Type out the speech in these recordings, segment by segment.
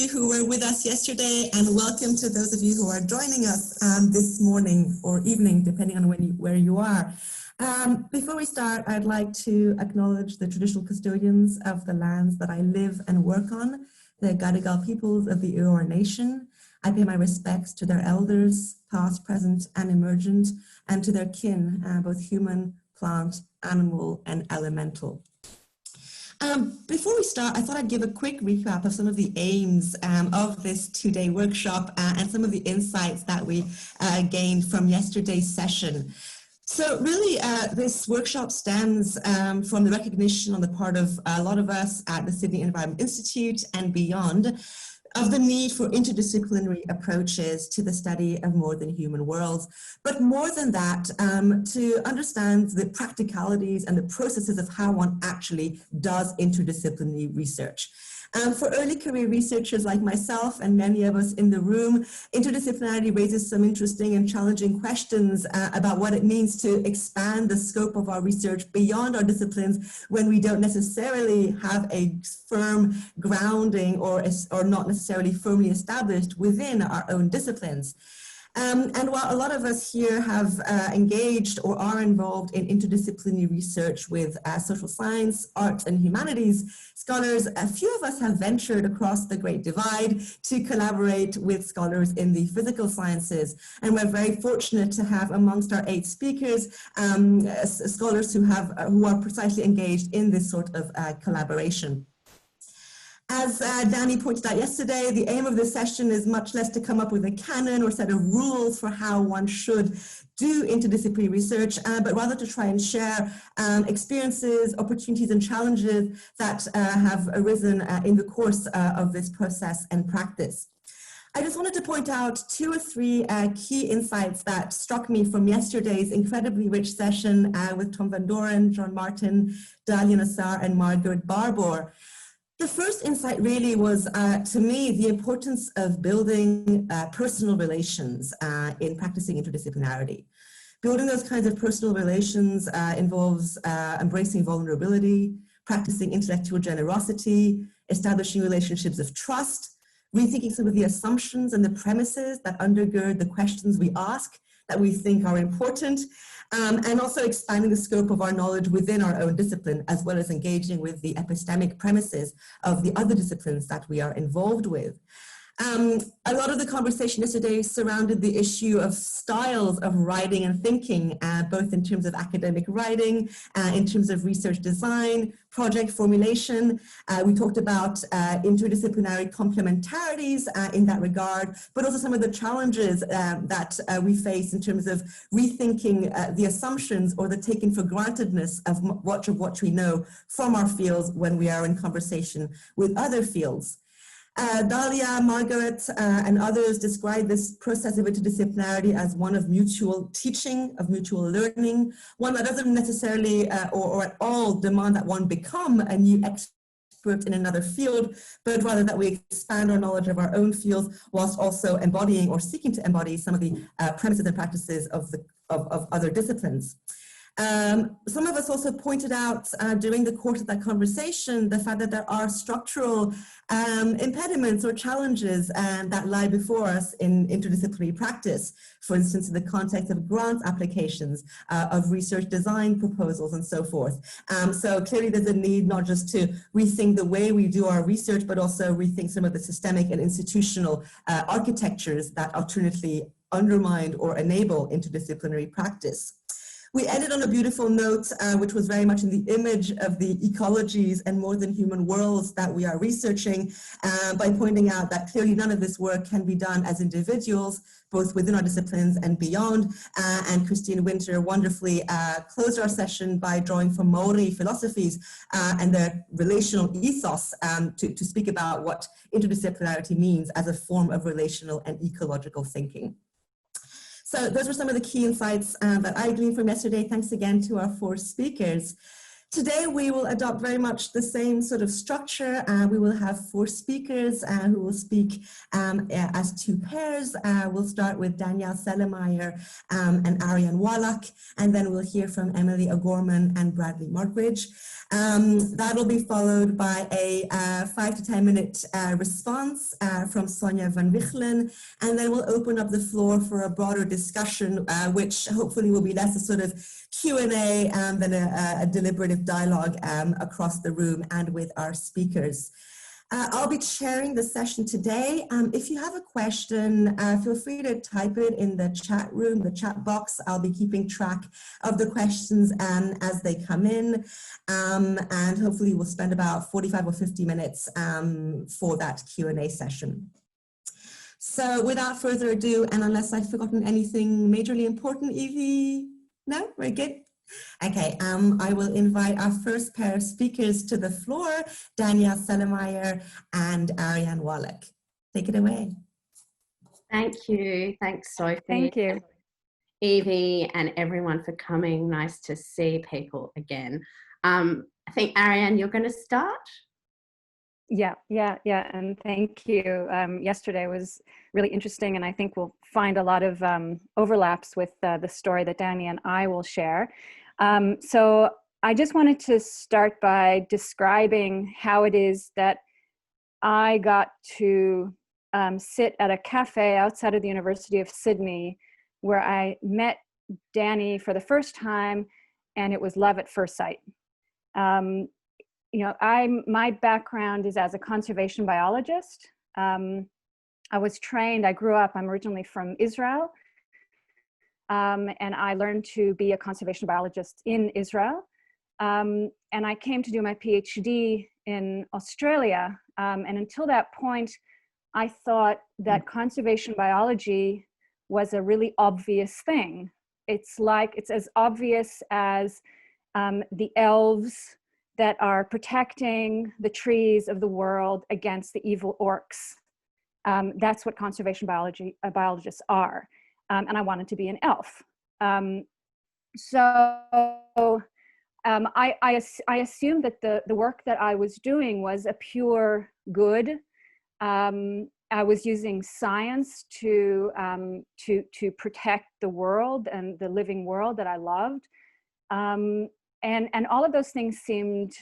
you who were with us yesterday, and welcome to those of you who are joining us this morning or evening, depending on where you are. Before we start, I'd like to acknowledge the traditional custodians of the lands that I live and work on, the Gadigal peoples of the Eora Nation. I pay my respects to their elders, past, present, and emergent, and to their kin, both human, plant, animal, and elemental. Before we start, I thought I'd give a quick recap of some of the aims of this two-day workshop and some of the insights that we gained from yesterday's session. So really, this workshop stems from the recognition on the part of a lot of us at the Sydney Environment Institute and beyond of the need for interdisciplinary approaches to the study of more than human worlds. But more than that, to understand the practicalities and the processes of how one actually does interdisciplinary research. For early career researchers like myself and many of us in the room, interdisciplinarity raises some interesting and challenging questions about what it means to expand the scope of our research beyond our disciplines when we don't necessarily have a firm grounding or not necessarily firmly established within our own disciplines. And while a lot of us here have engaged or are involved in interdisciplinary research with social science, arts, and humanities scholars, a few of us have ventured across the Great Divide to collaborate with scholars in the physical sciences. And we're very fortunate to have amongst our 8 speakers scholars who are precisely engaged in this sort of collaboration. As Danny pointed out yesterday, the aim of this session is much less to come up with a canon or set of rules for how one should do interdisciplinary research, but rather to try and share experiences, opportunities, and challenges that have arisen in the course of this process and practice. I just wanted to point out 2 or 3 key insights that struck me from yesterday's incredibly rich session with Tom Van Doren, John Martin, Dalia Nassar, and Margaret Barbour. The first insight really was, to me, the importance of building personal relations in practicing interdisciplinarity. Building those kinds of personal relations involves embracing vulnerability, practicing intellectual generosity, establishing relationships of trust, rethinking some of the assumptions and the premises that undergird the questions we ask that we think are important, and also expanding the scope of our knowledge within our own discipline, as well as engaging with the epistemic premises of the other disciplines that we are involved with. A lot of the conversation yesterday surrounded the issue of styles of writing and thinking, both in terms of academic writing, in terms of research design, project formulation. We talked about interdisciplinary complementarities in that regard, but also some of the challenges that we face in terms of rethinking the assumptions or the taken for grantedness of what we know from our fields when we are in conversation with other fields. Dalia, Margaret, and others describe this process of interdisciplinarity as one of mutual teaching, of mutual learning, one that doesn't necessarily or at all demand that one become a new expert in another field, but rather that we expand our knowledge of our own fields whilst also embodying or seeking to embody some of the premises and practices of other disciplines. Some of us also pointed out during the course of that conversation the fact that there are structural impediments or challenges that lie before us in interdisciplinary practice, for instance, in the context of grant applications, of research design proposals, and so forth. So clearly there's a need not just to rethink the way we do our research, but also rethink some of the systemic and institutional architectures that alternately undermine or enable interdisciplinary practice. We ended on a beautiful note, which was very much in the image of the ecologies and more than human worlds that we are researching, by pointing out that clearly none of this work can be done as individuals, both within our disciplines and beyond. And Christine Winter wonderfully closed our session by drawing from Maori philosophies and their relational ethos to speak about what interdisciplinarity means as a form of relational and ecological thinking. So those were some of the key insights that I gleaned from yesterday. Thanks again to our 4 speakers. Today we will adopt very much the same sort of structure. We will have 4 speakers who will speak as 2 pairs. We'll start with Danielle Celermajer and Arian Wallach, and then we'll hear from Emily O'Gorman and Bradley Moggridge. That'll be followed by a 5 to 10 minute response from Sonja van Wichelen, and then we'll open up the floor for a broader discussion, which hopefully will be less a sort of Q&A than a deliberative dialogue across the room and with our speakers. I'll be chairing the session today. If you have a question, feel free to type it in the chat room, the chat box. I'll be keeping track of the questions as they come in. And hopefully we'll spend about 45 or 50 minutes for that Q&A session. So without further ado, and unless I've forgotten anything majorly important, Evie? No, we're good. Okay, I will invite our first pair of speakers to the floor, Danielle Celermajer and Arian Wallach. Take it away. Thank you. Thanks, Sophie. Thank you. Evie and everyone for coming. Nice to see people again. I think, Arian, you're going to start? Yeah, and thank you. Yesterday was really interesting, and I think we'll find a lot of overlaps with the story that Danny and I will share. So I just wanted to start by describing how it is that I got to sit at a cafe outside of the University of Sydney where I met Danny for the first time, and it was love at first sight. You know, my background is as a conservation biologist. I was trained, I'm originally from Israel, and I learned to be a conservation biologist in Israel. And I came to do my PhD in Australia. And until that point, I thought that conservation biology was a really obvious thing. It's as obvious as the elves that are protecting the trees of the world against the evil orcs. That's what conservation biologists are. And I wanted to be an elf. I assumed that the work that I was doing was a pure good. I was using science to protect the world and the living world that I loved. And all of those things seemed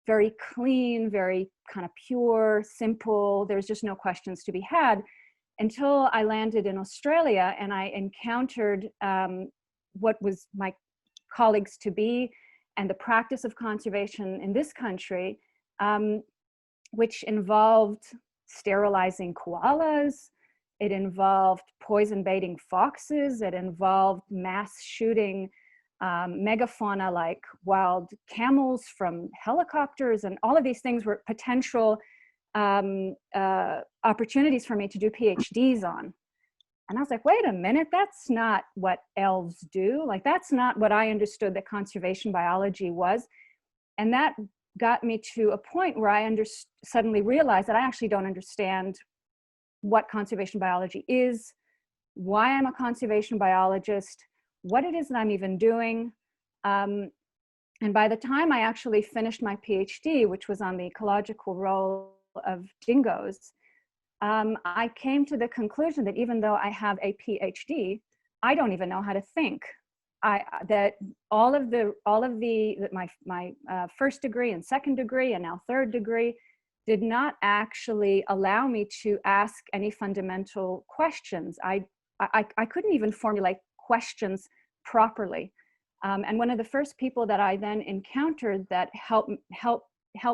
very clean, very kind of pure, simple. There's just no questions to be had until I landed in Australia and I encountered what was my colleagues to be and the practice of conservation in this country, which involved sterilizing koalas. It involved poison baiting foxes. It involved mass shooting megafauna like wild camels from helicopters, and all of these things were potential opportunities for me to do PhDs on. And I was like, wait a minute, that's not what elves do. Like, that's not what I understood that conservation biology was. And that got me to a point where I suddenly realized that I actually don't understand what conservation biology is, why I'm a conservation biologist, what it is that I'm even doing. And by the time I actually finished my PhD, which was on the ecological role of dingoes, I came to the conclusion that even though I have a PhD, I don't even know how to think. That my first degree and second degree and now third degree did not actually allow me to ask any fundamental questions. I couldn't even formulate questions properly. And one of the first people that I then encountered that helped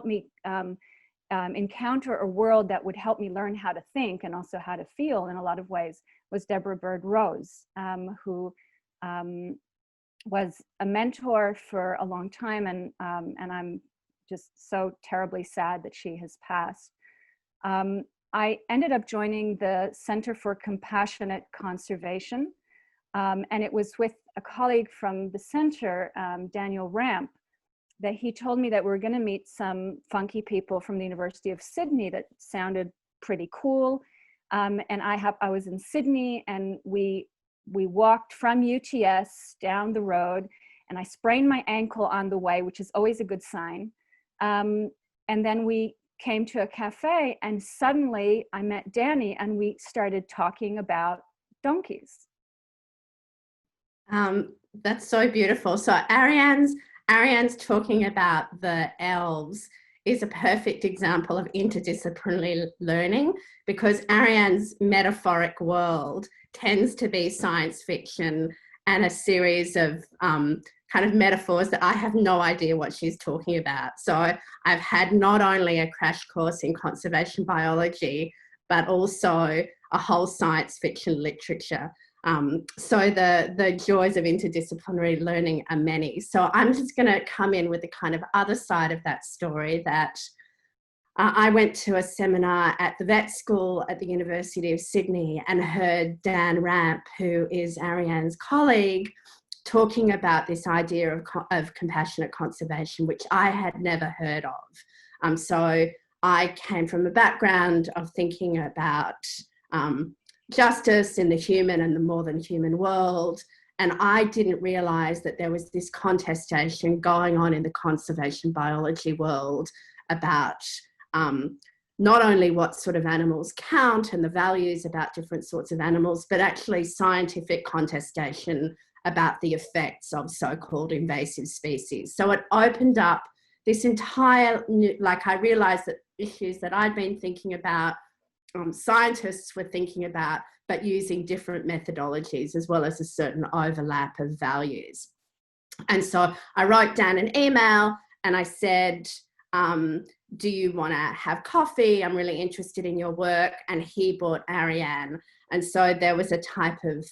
me encounter a world that would help me learn how to think and also how to feel in a lot of ways was Deborah Bird Rose, who was a mentor for a long time, and I'm just so terribly sad that she has passed. I ended up joining the Center for Compassionate Conservation, and it was with a colleague from the center, Daniel Ramp, that he told me that we were going to meet some funky people from the University of Sydney that sounded pretty cool. And I was in Sydney, and we walked from UTS down the road, and I sprained my ankle on the way, which is always a good sign. And then we came to a cafe, and suddenly I met Danny, and we started talking about donkeys. That's so beautiful. So Arian's talking about the elves is a perfect example of interdisciplinary learning, because Arian's metaphoric world tends to be science fiction and a series of kind of metaphors that I have no idea what she's talking about. So I've had not only a crash course in conservation biology, but also a whole science fiction literature. So the joys of interdisciplinary learning are many. So I'm just going to come in with the kind of other side of that story, that I went to a seminar at the vet school at the University of Sydney and heard Dan Ramp, who is Arian's colleague, talking about this idea of compassionate conservation, which I had never heard of. So I came from a background of thinking about justice in the human and the more than human world. And I didn't realise that there was this contestation going on in the conservation biology world about not only what sort of animals count and the values about different sorts of animals, but actually scientific contestation about the effects of so-called invasive species. So it opened up this entire new, like I realised that issues that I'd been thinking about, scientists were thinking about, but using different methodologies, as well as a certain overlap of values. And so I wrote Dan an email and I said, do you want to have coffee? I'm really interested in your work. And he bought Arian. And so there was a type of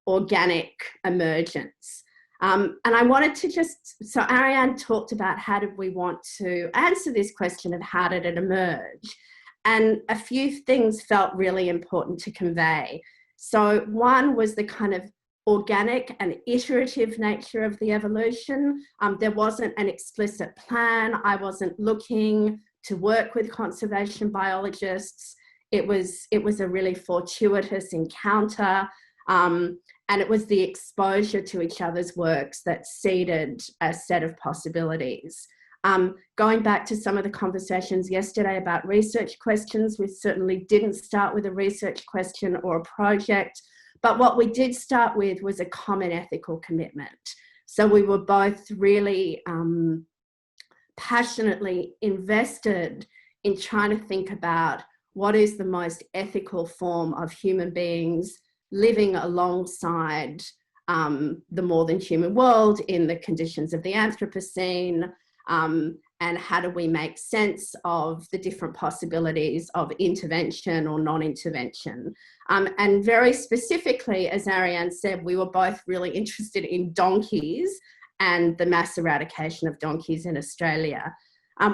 organic emergence. And I wanted to so Arian talked about how did we want to answer this question of how did it emerge? And a few things felt really important to convey. So one was the kind of organic and iterative nature of the evolution. There wasn't an explicit plan. I wasn't looking to work with conservation biologists. It was a really fortuitous encounter. And it was the exposure to each other's works that seeded a set of possibilities. Going back to some of the conversations yesterday about research questions, we certainly didn't start with a research question or a project, but what we did start with was a common ethical commitment. So we were both really passionately invested in trying to think about what is the most ethical form of human beings living alongside the more than human world in the conditions of the Anthropocene, and how do we make sense of the different possibilities of intervention or non-intervention. And very specifically, as Arian said, we were both really interested in donkeys and the mass eradication of donkeys in Australia.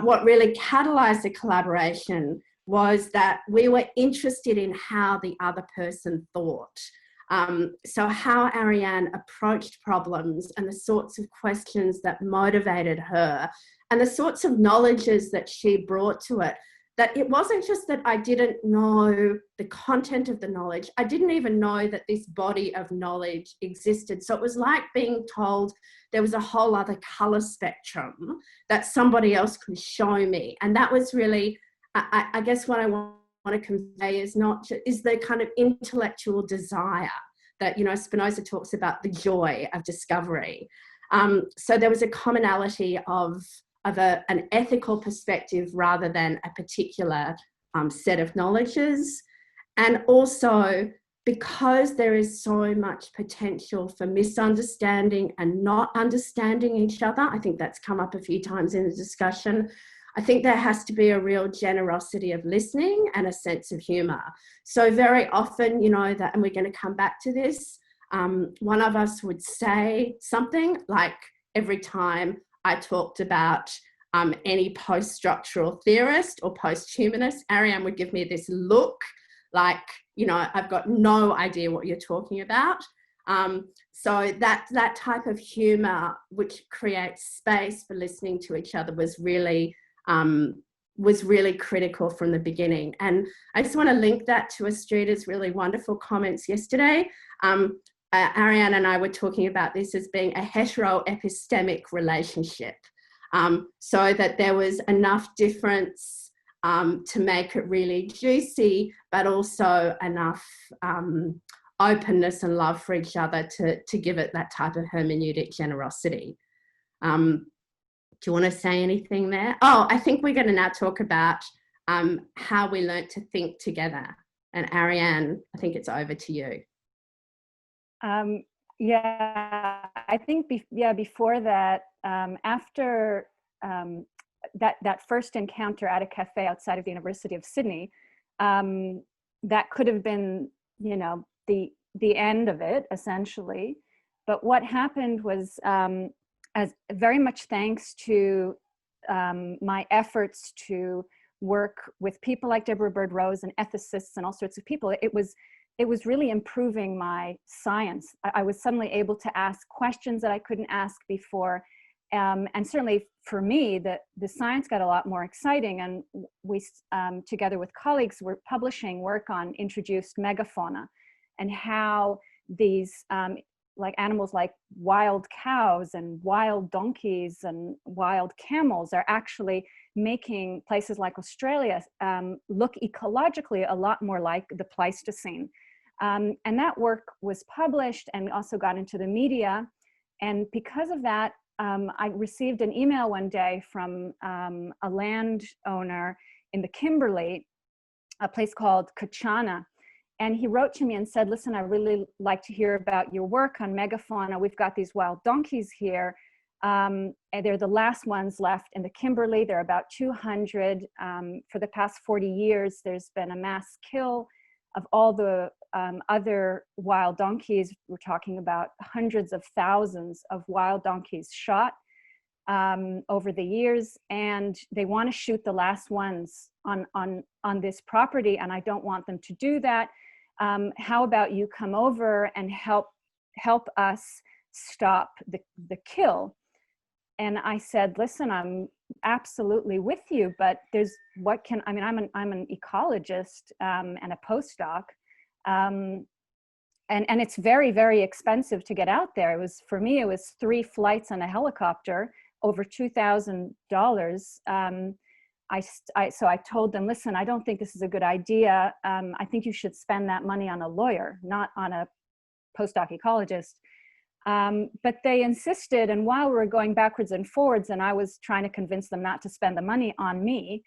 What really catalysed the collaboration was that we were interested in how the other person thought. So how Arian approached problems and the sorts of questions that motivated her and the sorts of knowledges that she brought to it, that it wasn't just that I didn't know the content of the knowledge, I didn't even know that this body of knowledge existed. So it was like being told there was a whole other colour spectrum that somebody else could show me. And that was really, I guess what I want to convey is the kind of intellectual desire that, you know, Spinoza talks about, the joy of discovery. So there was a commonality of an ethical perspective rather than a particular set of knowledges. And also, because there is so much potential for misunderstanding and not understanding each other, I think that's come up a few times in the discussion, I think there has to be a real generosity of listening and a sense of humour. So very often, you know, that, and we're going to come back to this, one of us would say something like, every time I talked about any post-structural theorist or post-humanist, Arian would give me this look like, you know, I've got no idea what you're talking about. So that type of humour, which creates space for listening to each other, was really critical from the beginning. And I just want to link that to Astrida's really wonderful comments yesterday. Arian and I were talking about this as being a heteroepistemic relationship, so that there was enough difference to make it really juicy, but also enough openness and love for each other to give it that type of hermeneutic generosity. Do you want to say anything there? Oh, I think we're going to now talk about how we learnt to think together. And Arian, I think it's over to you. Yeah, I think, before that, after that first encounter at a cafe outside of the University of Sydney, that could have been, you know, the end of it, essentially. But what happened was, as very much thanks to my efforts to work with people like Deborah Bird Rose and ethicists and all sorts of people, it was really improving my science. I was suddenly able to ask questions that I couldn't ask before. And certainly for me, the science got a lot more exciting. And we, together with colleagues, were publishing work on introduced megafauna and how these like animals like wild cows and wild donkeys and wild camels are actually making places like Australia look ecologically a lot more like the Pleistocene. And that work was published and also got into the media. And because of that, I received an email one day from a landowner in the Kimberley, a place called Kachana. And he wrote to me and said, listen, I really like to hear about your work on megafauna. We've got these wild donkeys here. And they're the last ones left in the Kimberley. There are about 200. For the past 40 years, there's been a mass kill of all the other wild donkeys. We're talking about hundreds of thousands of wild donkeys shot over the years. And they want to shoot the last ones on this property. And I don't want them to do that. How about you come over and help us stop the kill? And I said, listen, I'm absolutely with you, but I'm an ecologist and a postdoc. And it's very, very expensive to get out there. For me, it was 3 flights and a helicopter, over $2,000. So I told them, listen, I don't think this is a good idea. I think you should spend that money on a lawyer, not on a postdoc ecologist. But they insisted, and while we were going backwards and forwards, and I was trying to convince them not to spend the money on me,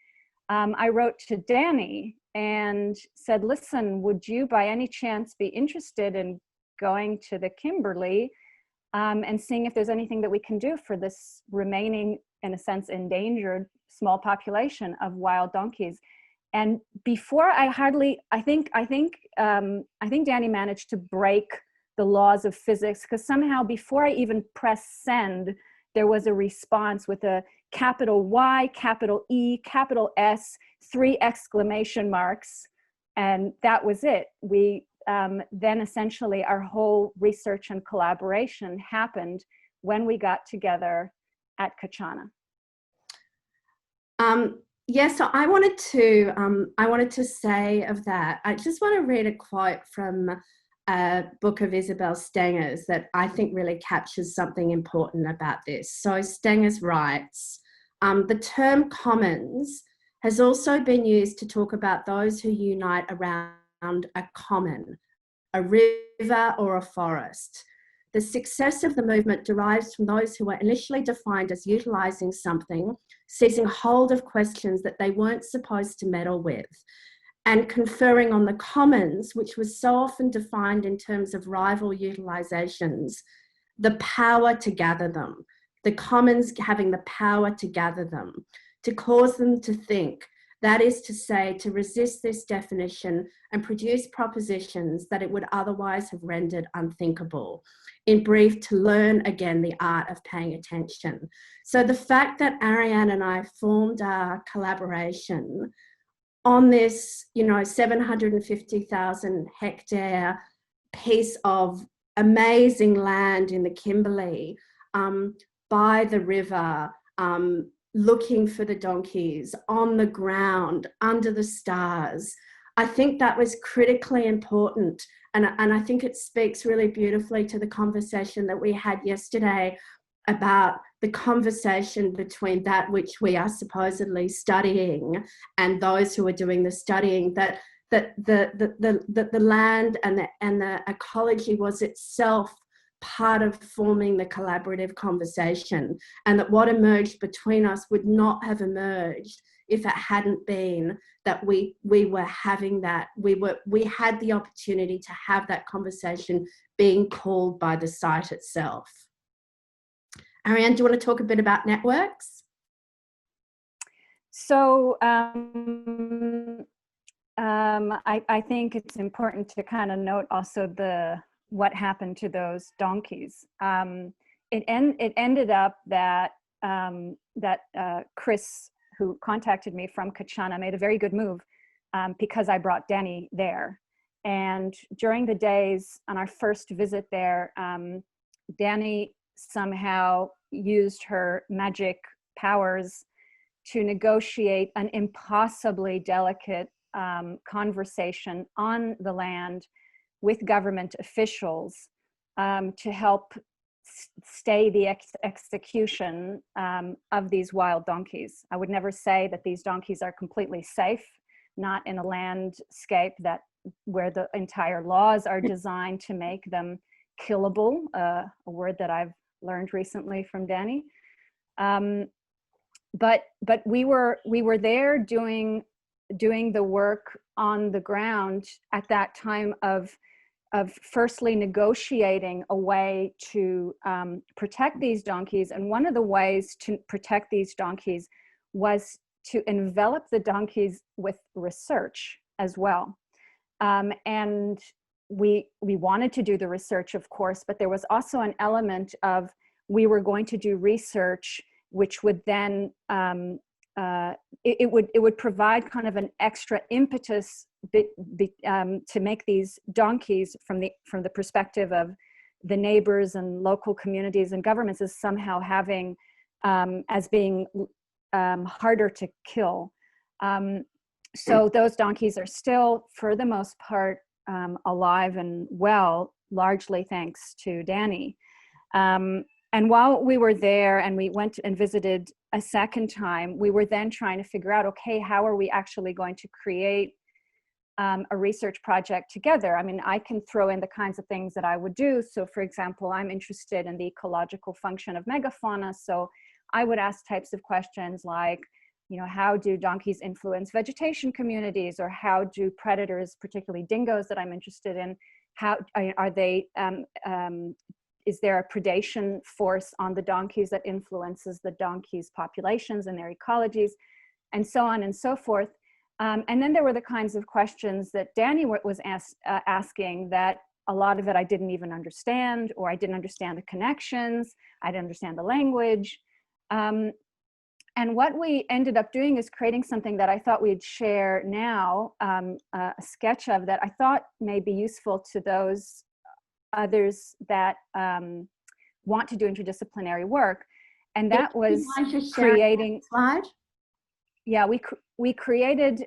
I wrote to Danny and said, listen, would you by any chance be interested in going to the Kimberley and seeing if there's anything that we can do for this remaining, in a sense, endangered small population of wild donkeys? And before I think Danny managed to break the laws of physics, because somehow before I even pressed send, there was a response with a capital Y, capital E, capital S, 3 exclamation marks, and that was it. We then essentially our whole research and collaboration happened when we got together at Kachana. Yeah, so I wanted to say of that, I just want to read a quote from a book of Isabel Stenger's that I think really captures something important about this. So Stengers writes, the term commons has also been used to talk about those who unite around a common, a river or a forest. The success of the movement derives from those who were initially defined as utilising something, seizing hold of questions that they weren't supposed to meddle with, and conferring on the commons, which was so often defined in terms of rival utilisations, the power to gather them, the commons having the power to gather them, to cause them to think, that is to say, to resist this definition and produce propositions that it would otherwise have rendered unthinkable. In brief, to learn again the art of paying attention. So the fact that Arian and I formed our collaboration on this, 750,000 hectare piece of amazing land in the Kimberley, by the river, looking for the donkeys, on the ground, under the stars, I think that was critically important. And I think it speaks really beautifully to the conversation that we had yesterday about the conversation between that which we are supposedly studying and those who are doing the studying, that the land and the ecology was itself part of forming the collaborative conversation, and that what emerged between us would not have emerged if it hadn't been that we were having that, we had the opportunity to have that conversation being called by the site itself. Arian, do you want to talk a bit about networks? So I think it's important to kind of note also what happened to those donkeys. It ended up that Chris, who contacted me from Kachana, made a very good move because I brought Danny there. And during the days on our first visit there, Danny somehow used her magic powers to negotiate an impossibly delicate conversation on the land with government officials to help stay the execution of these wild donkeys. I would never say that these donkeys are completely safe, not in a landscape where the entire laws are designed to make them killable, a word that I've learned recently from Danny. But we were there doing the work on the ground at that time of firstly negotiating a way to protect these donkeys. And one of the ways to protect these donkeys was to envelop the donkeys with research as well. And we wanted to do the research, of course, but there was also an element of we were going to do research which would then it would provide kind of an extra impetus to make these donkeys from the perspective of the neighbors and local communities and governments as somehow having as being harder to kill. So those donkeys are still, for the most part, alive and well, largely thanks to Danny. And while we were there and we went and visited a second time, we were then trying to figure out, okay, how are we actually going to create a research project together? I mean, I can throw in the kinds of things that I would do. So for example, I'm interested in the ecological function of megafauna. So I would ask types of questions like, you know, how do donkeys influence vegetation communities, or how do predators, particularly dingoes that I'm interested in, how are they, is there a predation force on the donkeys that influences the donkeys' populations and their ecologies, and so on and so forth. And then there were the kinds of questions that Danny was asking that a lot of it I didn't even understand, or I didn't understand the connections, I didn't understand the language. And what we ended up doing is creating something that I thought we'd share now, a sketch of that I thought may be useful to those others that want to do interdisciplinary work. And that was creating, yeah, we created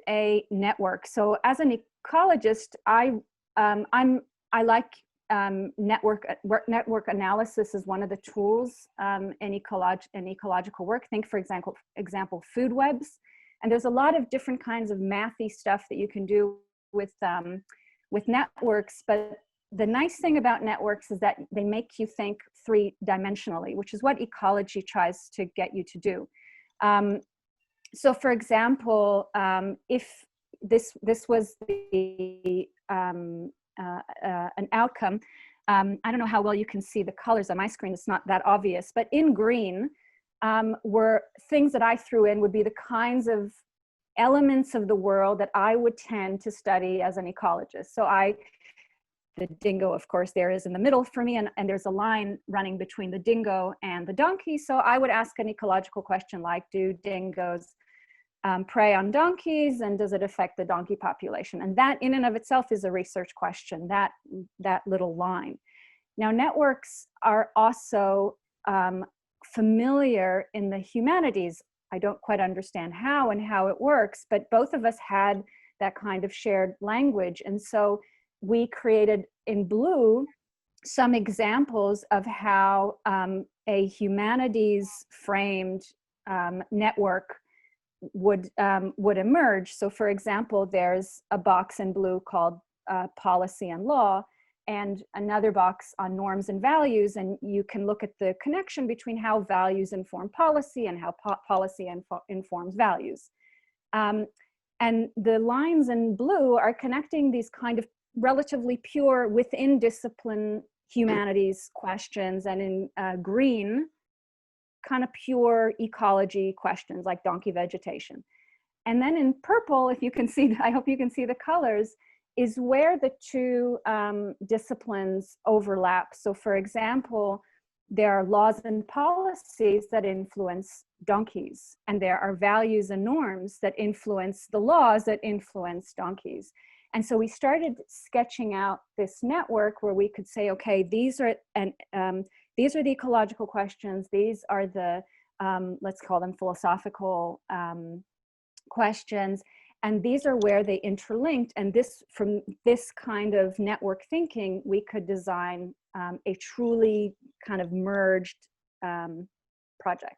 a network. So as an ecologist, I like network analysis is one of the tools in ecological work. Think, for example, food webs. And there's a lot of different kinds of mathy stuff that you can do with networks. But the nice thing about networks is that they make you think three-dimensionally, which is what ecology tries to get you to do. So for example, if this was the an outcome, I don't know how well you can see the colors on my screen, it's not that obvious, but in green were things that I threw in would be the kinds of elements of the world that I would tend to study as an ecologist. So the dingo, of course, there is in the middle for me, and there's a line running between the dingo and the donkey. So I would ask an ecological question like, do dingoes prey on donkeys, and does it affect the donkey population? And that in and of itself is a research question, that little line. Now, networks are also familiar in the humanities I don't quite understand how and how it works, but both of us had that kind of shared language. And so we created in blue some examples of how a humanities framed network would emerge. So for example, there's a box in blue called policy and law, and another box on norms and values, and you can look at the connection between how values inform policy and how policy informs values. And the lines in blue are connecting these kind of relatively pure within discipline humanities questions, and in green, kind of pure ecology questions like donkey vegetation. And then in purple, if you can see, I hope you can see the colors, is where the two disciplines overlap. So for example, there are laws and policies that influence donkeys, and there are values and norms that influence the laws that influence donkeys. And so we started sketching out this network where we could say, okay, these are the ecological questions, these are the, let's call them philosophical questions, and these are where they interlinked. And this, from this kind of network thinking, we could design a truly kind of merged project.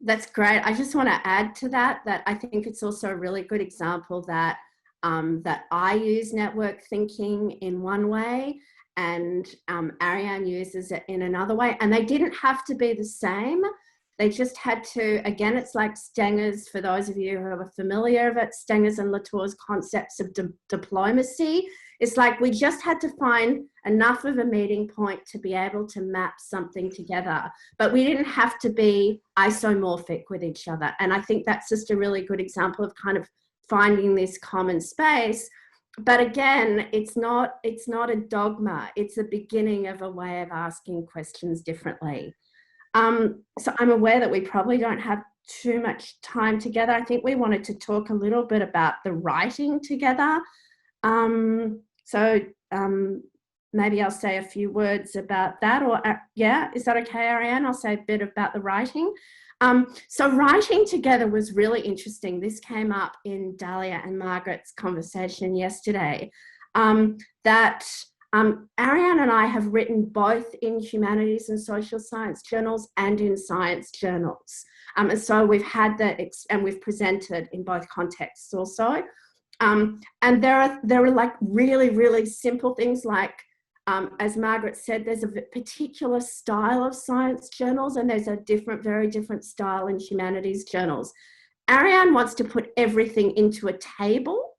That's great. I just want to add to that I think it's also a really good example that that I use network thinking in one way, and Arian uses it in another way, and they didn't have to be the same. They just had to, again, it's like Stenger's, for those of you who are familiar with it, Stenger's and Latour's concepts of diplomacy. It's like we just had to find enough of a meeting point to be able to map something together, but we didn't have to be isomorphic with each other. And I think that's just a really good example of kind of finding this common space. But again, it's not a dogma. It's a beginning of a way of asking questions differently. So I'm aware that we probably don't have too much time together. I think we wanted to talk a little bit about the writing together. Maybe I'll say a few words about that, or yeah, is that okay, Ariane? I'll say a bit about the writing. So writing together was really interesting. This came up in Dahlia and Margaret's conversation yesterday, that Arian and I have written both in humanities and social science journals and in science journals. And so we've had that, and we've presented in both contexts also. And there are like really, really simple things like, as Margaret said, there's a particular style of science journals, and there's a very different style in humanities journals. Arian wants to put everything into a table,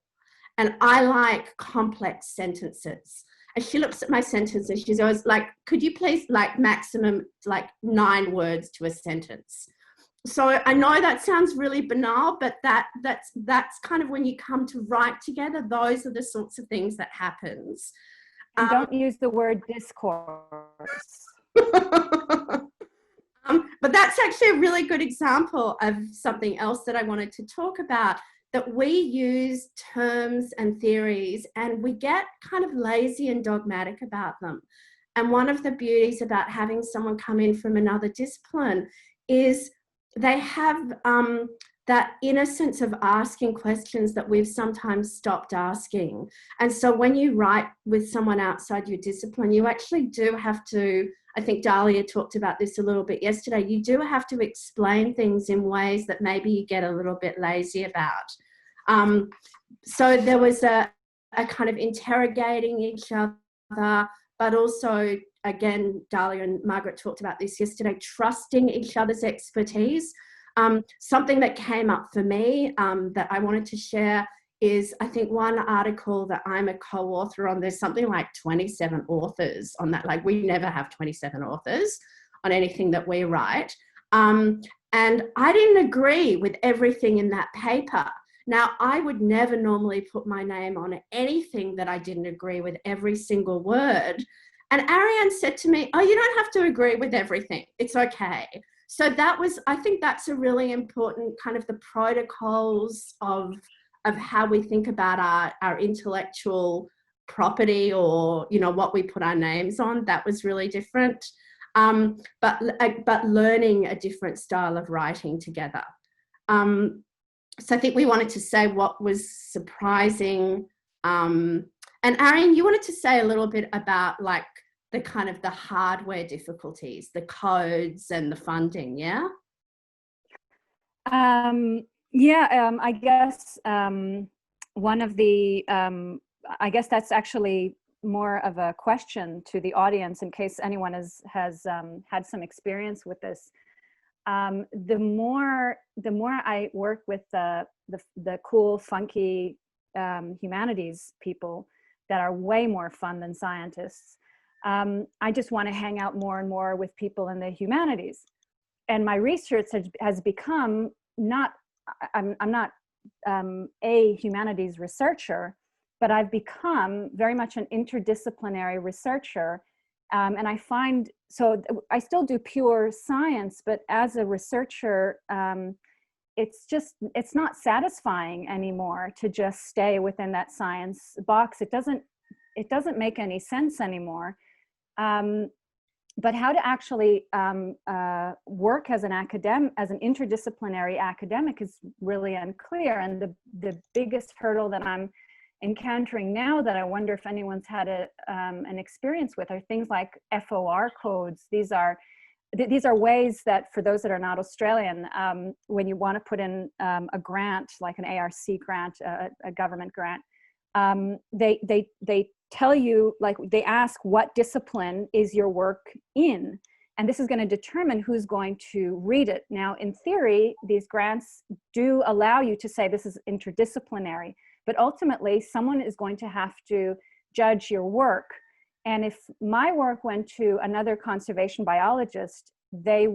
and I like complex sentences. And she looks at my sentence and she's always like, could you please, like, maximum like 9 words to a sentence? So I know that sounds really banal, but that's kind of when you come to write together, those are the sorts of things that happens. And don't use the word discourse. But that's actually a really good example of something else that I wanted to talk about, that we use terms and theories and we get kind of lazy and dogmatic about them. And one of the beauties about having someone come in from another discipline is they have that innocence of asking questions that we've sometimes stopped asking. And so when you write with someone outside your discipline, you actually do have to, I think Dahlia talked about this a little bit yesterday, you do have to explain things in ways that maybe you get a little bit lazy about. So there was a kind of interrogating each other, but also, again, Dahlia and Margaret talked about this yesterday, trusting each other's expertise. Something that came up for me that I wanted to share is, I think, one article that I'm a co-author on, there's something like 27 authors on that. Like, we never have 27 authors on anything that we write. And I didn't agree with everything in that paper. Now, I would never normally put my name on anything that I didn't agree with every single word. And Arian said to me, oh, you don't have to agree with everything. It's okay. So that was, I think that's a really important kind of the protocols of how we think about our intellectual property, or, you know, what we put our names on. That was really different. but learning a different style of writing together. So I think we wanted to say what was surprising. And Arian, you wanted to say a little bit about like the kind of the hardware difficulties, the codes and the funding, yeah? I guess one of the, I guess that's actually more of a question to the audience in case anyone has had some experience with this. The more I work with the cool, funky humanities people that are way more fun than scientists, I just want to hang out more and more with people in the humanities. And my research has become I'm not a humanities researcher, but I've become very much an interdisciplinary researcher. And I find, so I still do pure science, but as a researcher, it's not satisfying anymore to just stay within that science box. It doesn't make any sense anymore. But how to actually work as an interdisciplinary academic is really unclear. And the biggest hurdle that I'm encountering now that I wonder if anyone's had an experience with are things like FOR codes. These are ways that, for those that are not Australian, when you want to put in a grant, like an ARC grant, a government grant, they tell you, like, they ask what discipline is your work in, and this is going to determine who's going to read it. Now, in theory, these grants do allow you to say this is interdisciplinary, but ultimately someone is going to have to judge your work. And if my work went to another conservation biologist, they'd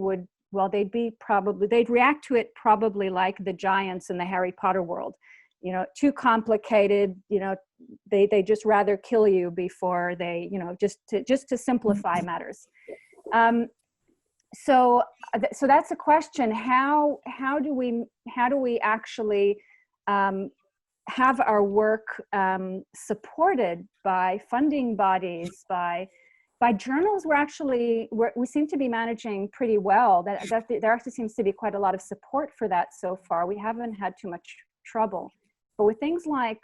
react to it probably like the giants in the Harry Potter world. You know, too complicated, you know, they just rather kill you before they, you know, just to simplify matters. So that's a question. How do we actually have our work supported by funding bodies, by journals? We seem to be managing pretty well. There actually seems to be quite a lot of support for that so far. We haven't had too much trouble. But with things like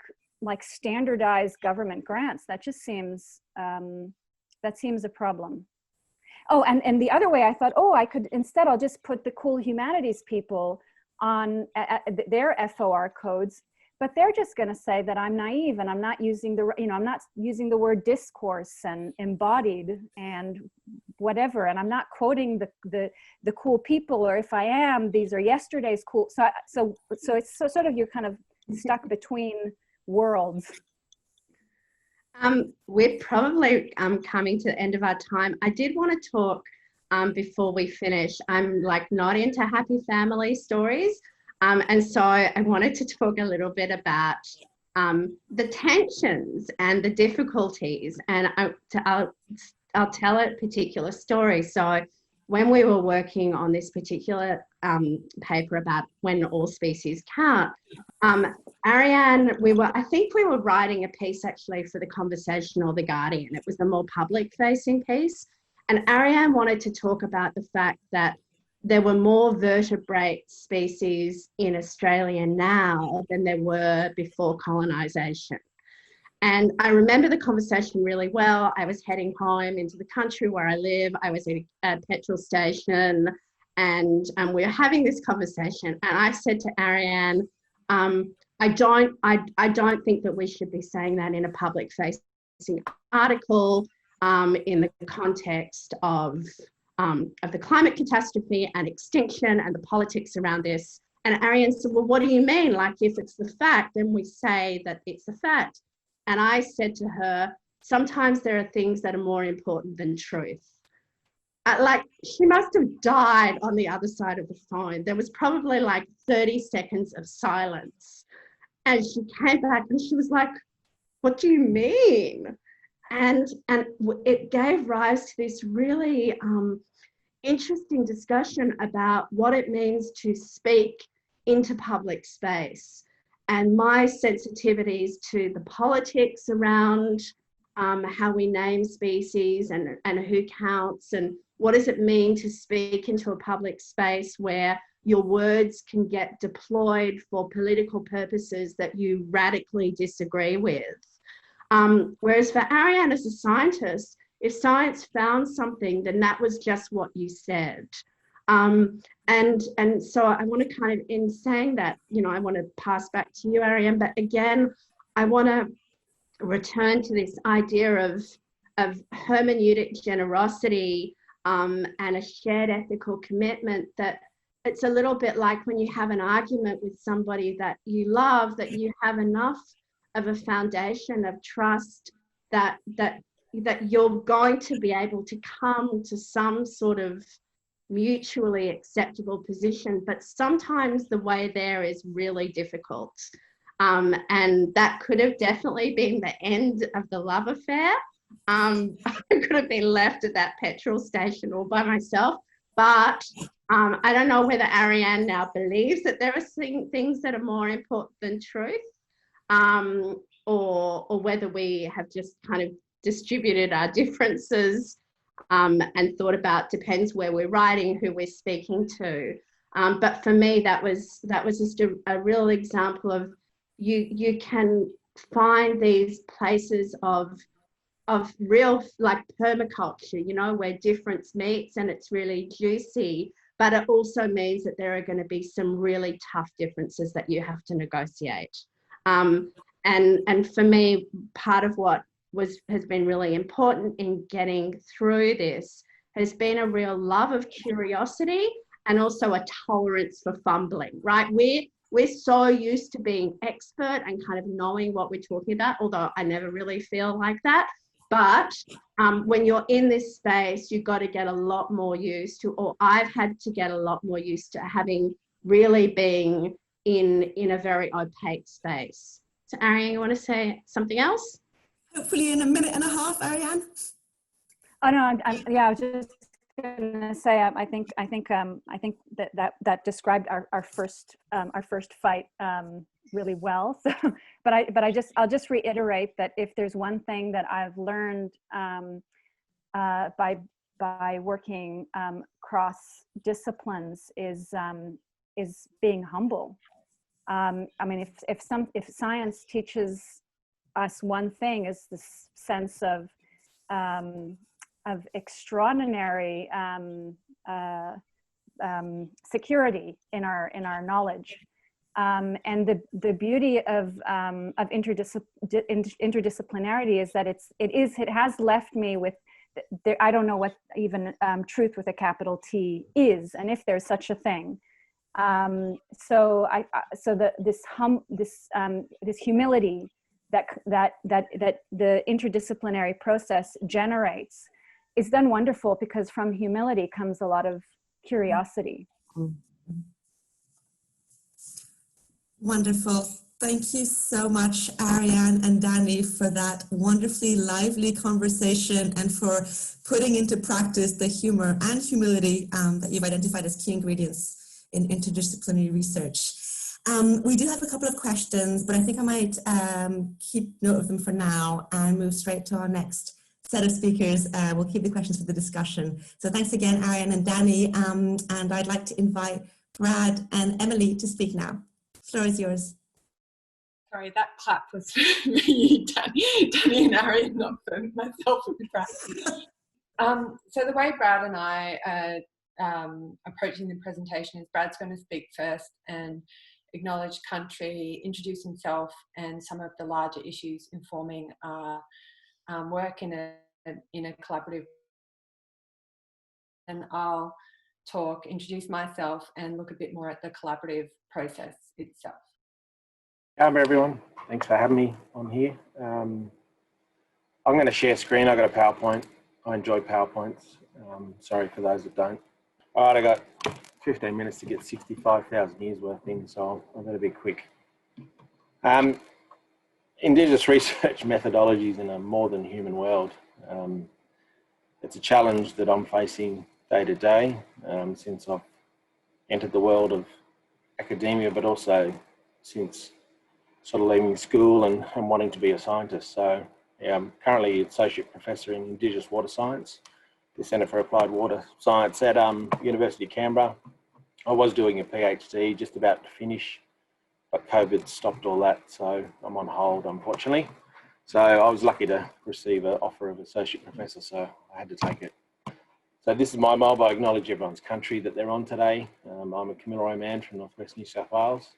standardized government grants, that just seems a problem. Oh, and the other way I thought, I'll just put the cool humanities people on their FOR codes, but they're just going to say that I'm naive and I'm not using the word discourse and embodied and whatever, and I'm not quoting the cool people, or if I am, these are yesterday's cool. So it's sort of, you're kind of stuck between worlds. We're probably coming to the end of our time. I did want to talk before we finish. I'm like not into happy family stories, and so I wanted to talk a little bit about the tensions and the difficulties, and I'll tell a particular story. So when we were working on this particular paper about when all species count, Arian, I think we were writing a piece actually for The Conversation or The Guardian. It was the more public-facing piece. And Arian wanted to talk about the fact that there were more vertebrate species in Australia now than there were before colonisation. And I remember the conversation really well. I was heading home into the country where I live. I was at a petrol station, and we were having this conversation. And I said to Arian, I don't think that we should be saying that in a public-facing article in the context of the climate catastrophe and extinction and the politics around this. And Arian said, well, what do you mean? Like, if it's the fact, then we say that it's the fact. And I said to her, sometimes there are things that are more important than truth. Like, she must have died on the other side of the phone. There was probably like 30 seconds of silence. And she came back and she was like, what do you mean? And it gave rise to this really interesting discussion about what it means to speak into public space, and my sensitivities to the politics around how we name species and who counts, and what does it mean to speak into a public space where your words can get deployed for political purposes that you radically disagree with. Whereas for Arian as a scientist, if science found something, then that was just what you said. And so I want to kind of, in saying that, you know, I want to pass back to you, Arian, but again, I want to return to this idea of hermeneutic generosity and a shared ethical commitment, that it's a little bit like when you have an argument with somebody that you love, that you have enough of a foundation of trust that you're going to be able to come to some sort of mutually acceptable position. But sometimes the way there is really difficult. And that could have definitely been the end of the love affair. I could have been left at that petrol station all by myself. But I don't know whether Arian now believes that there are things that are more important than truth, or whether we have just kind of distributed our differences and thought about, depends where we're writing, who we're speaking to. But for me, that was just a real example of you can find these places of real, like permaculture, you know, where difference meets and it's really juicy, but it also means that there are going to be some really tough differences that you have to negotiate. And for me, part of what has been really important in getting through this has been a real love of curiosity and also a tolerance for fumbling, right? We're so used to being expert and kind of knowing what we're talking about, although I never really feel like that. But when you're in this space, you've got to get a lot more used to, or I've had to get a lot more used to having really being in a very opaque space. So Arian, you want to say something else? Hopefully in a minute and a half, Arian. Oh no, yeah, I was just gonna say, I think that described our first fight really well. So, I'll just reiterate that if there's one thing that I've learned by working cross disciplines is being humble. I mean, if science teaches us one thing, is this sense of extraordinary security in our knowledge, and the beauty of interdisciplinarity is that it has left me with, I don't know what even truth with a capital T is, and if there's such a thing. So this humility that the interdisciplinary process generates is then wonderful, because from humility comes a lot of curiosity. Wonderful. Thank you so much, Arian and Danny, for that wonderfully lively conversation and for putting into practice the humor and humility that you've identified as key ingredients in interdisciplinary research. We do have a couple of questions, but I think I might keep note of them for now and move straight to our next set of speakers. We'll keep the questions for the discussion. So thanks again, Arian and Danny. And I'd like to invite Brad and Emily to speak now. The floor is yours. Sorry, that clap was for you, Danny and Arian, not for myself and Brad. So the way Brad and I are approaching the presentation is Brad's going to speak first and acknowledge country, introduce himself and some of the larger issues informing our work in a collaborative. And I'll talk, introduce myself and look a bit more at the collaborative process itself. Hi everyone, thanks for having me on here. I'm going to share screen. I've got a PowerPoint. I enjoy PowerPoints. Sorry for those that don't. All right, I got 15 minutes to get 65,000 years worth in, so I better be quick. Indigenous research methodologies in a more than human world. It's a challenge that I'm facing day to day since I've entered the world of academia, but also since sort of leaving school and wanting to be a scientist. So yeah, I'm currently Associate Professor in Indigenous Water Science, the Centre for Applied Water Science at University of Canberra. I was doing a PhD, just about to finish, but COVID stopped all that, so I'm on hold, unfortunately. So I was lucky to receive an offer of associate professor, so I had to take it. So this is my mob. I acknowledge everyone's country that they're on today. I'm a Kamilaroi man from northwest New South Wales.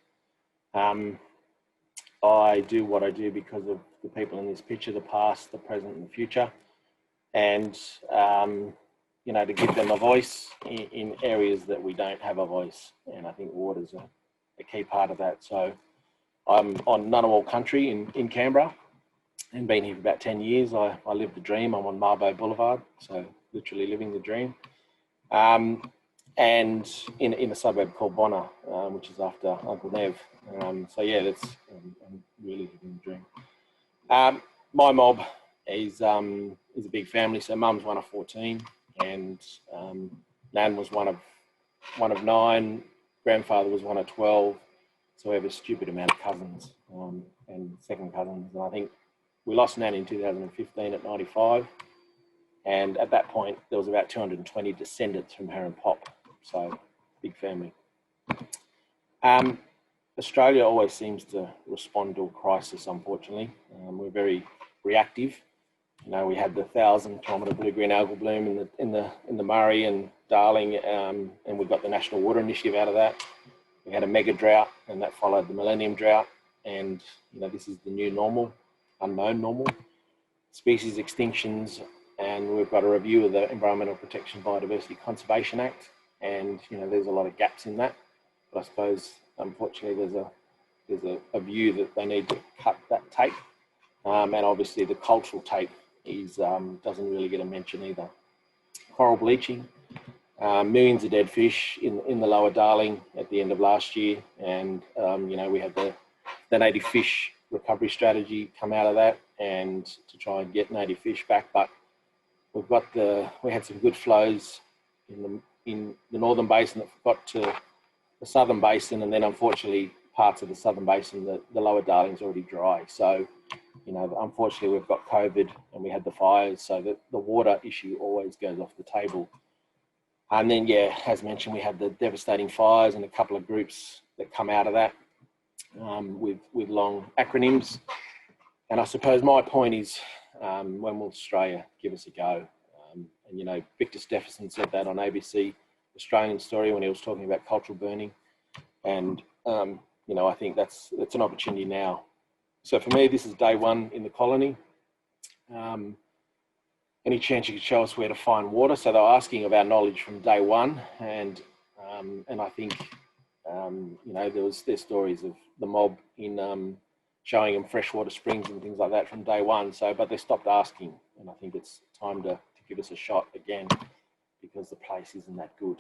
I do what I do because of the people in this picture, the past, the present and the future. And, you know, to give them a voice in areas that we don't have a voice. And I think water's a key part of that. So I'm on Ngunnawal country in Canberra and been here for about 10 years. I live the dream. I'm on Marbo Boulevard, so literally living the dream. And in a suburb called Bonner, which is after Uncle Nev. So yeah, that's I'm really living the dream. My mob is a big family. So mum's one of 14, and Nan was one of 9. Grandfather was one of 12. So we have a stupid amount of cousins and second cousins. And I think we lost Nan in 2015 at 95. And at that point, there was about 220 descendants from her and Pop. So big family. Australia always seems to respond to a crisis, unfortunately. We're very reactive. You know, we had the 1,000-kilometre blue-green algal bloom in the Murray and Darling, and we got the National Water Initiative out of that. We had a mega drought, and that followed the Millennium Drought. And you know, this is the new normal, unknown normal. Species extinctions, and we've got a review of the Environmental Protection Biodiversity Conservation Act, and you know, there's a lot of gaps in that. But I suppose, unfortunately, there's a view that they need to cut that tape, and obviously the cultural tape doesn't really get a mention either. Coral bleaching, millions of dead fish in the Lower Darling at the end of last year, and you know, we had the native fish recovery strategy come out of that, and to try and get native fish back. But we had some good flows in the northern basin that got to the southern basin, and then unfortunately parts of the southern basin, the Lower Darling's already dry. So, you know, unfortunately we've got COVID and we had the fires, so the water issue always goes off the table. And then, yeah, as mentioned, we had the devastating fires and a couple of groups that come out of that with long acronyms. And I suppose my point is, when will Australia give us a go? And, you know, Victor Steffensen said that on ABC Australian Story when he was talking about cultural burning. And, you know, I think that's an opportunity now. So for me, this is day one in the colony. Any chance you could show us where to find water? So they were asking of our knowledge from day one. And I think, you know, there's stories of the mob in showing them freshwater springs and things like that from day one. So, but they stopped asking. And I think it's time to give us a shot again, because the place isn't that good.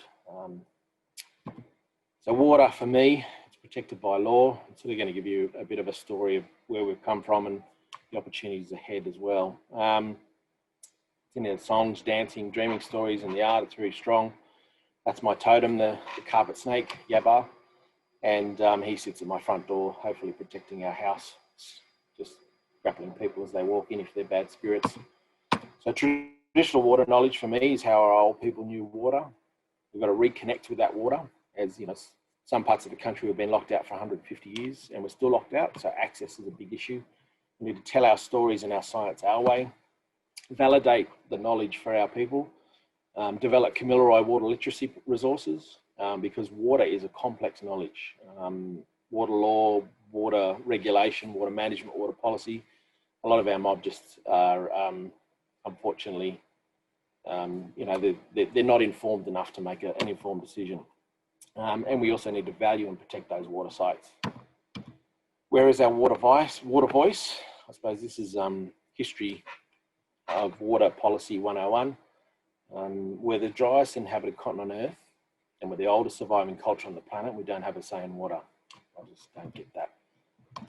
So water for me, it's protected by law. I'm sort of going to give you a bit of a story of where we've come from and the opportunities ahead as well. It's in the songs, dancing, dreaming stories, and the art. It's very strong. That's my totem, the carpet snake, Yabba. And he sits at my front door, hopefully protecting our house, just grappling people as they walk in if they're bad spirits. So traditional water knowledge for me is how our old people knew water. We've got to reconnect with that water. As you know, some parts of the country have been locked out for 150 years and we're still locked out, so access is a big issue. We need to tell our stories and our science our way, validate the knowledge for our people, develop Kamilaroi water literacy resources, because water is a complex knowledge. Water law, water regulation, water management, water policy. A lot of our mob just are, unfortunately, you know, they're not informed enough to make an informed decision. And we also need to value and protect those water sites. Where is our water voice? I suppose this is history of water policy 101. We're the driest inhabited continent on Earth, and we're the oldest surviving culture on the planet. We don't have a say in water. I just don't get that.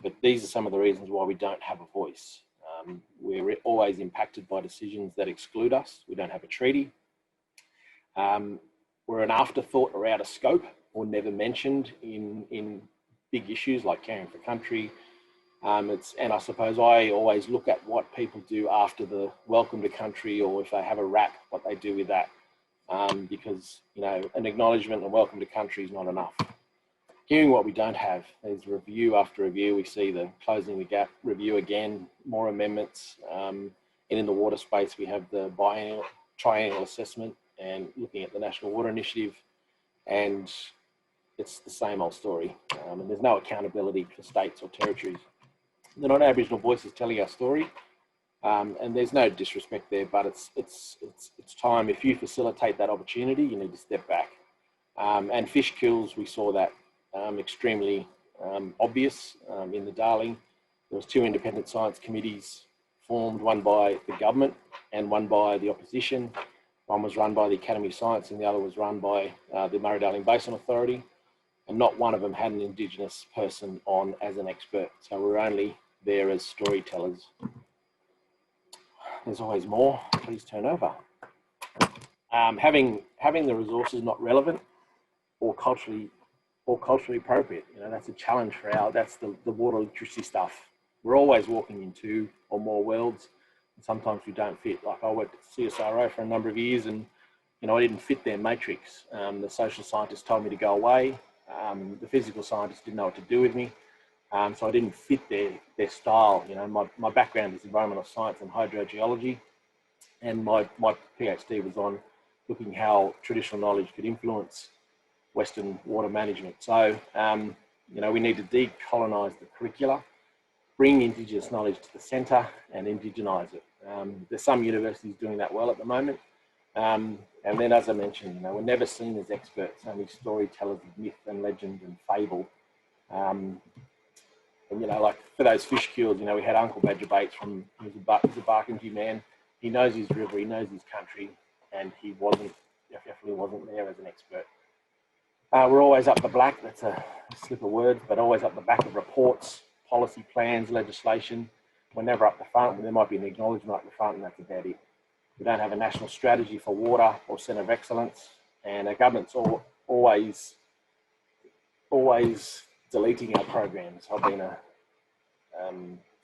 But these are some of the reasons why we don't have a voice. We're always impacted by decisions that exclude us. We don't have a treaty. We're an afterthought or out of scope or never mentioned in big issues like caring for country, And I suppose I always look at what people do after the welcome to country, or if they have a wrap, what they do with that. Because, you know, an acknowledgement and welcome to country is not enough. Hearing what we don't have, there's review after review. We see the closing the gap review again, more amendments. And in the water space, we have the triennial assessment and looking at the National Water Initiative. And it's the same old story. And there's no accountability for states or territories. They're not Aboriginal voices telling our story. And there's no disrespect there, but it's time. If you facilitate that opportunity, you need to step back. And fish kills, we saw that extremely obvious in the Darling. There was 2 independent science committees formed, one by the government and one by the opposition. One was run by the Academy of Science and the other was run by the Murray-Darling Basin Authority. And not one of them had an Indigenous person on as an expert. So we're only there as storytellers. There's always more. Please turn over. Having the resources not relevant or culturally appropriate, you know, that's a challenge for that's the water literacy stuff. We're always walking in 2 or more worlds, and sometimes we don't fit. Like I worked at CSIRO for a number of years, and you know I didn't fit their matrix. The social scientists told me to go away. The physical scientists didn't know what to do with me. So I didn't fit their style. You know, my background is environmental science and hydrogeology, and my PhD was on looking how traditional knowledge could influence Western water management. So, you know, we need to decolonise the curricula, bring Indigenous knowledge to the centre and indigenise it. There's some universities doing that well at the moment. And then, as I mentioned, you know, we're never seen as experts, only storytellers of myth and legend and fable. And, you know, like for those fish kills, you know, we had Uncle Badger Bates he's a Barkindji man. He knows his river, he knows his country, and he definitely wasn't there as an expert. We're always up the black, that's a slip of words, but always up the back of reports, policy plans, legislation. We're never up the front. There might be an acknowledgement up the front, and that's about it. We don't have a national strategy for water or centre of excellence, and our government's always deleting our programs. I've been a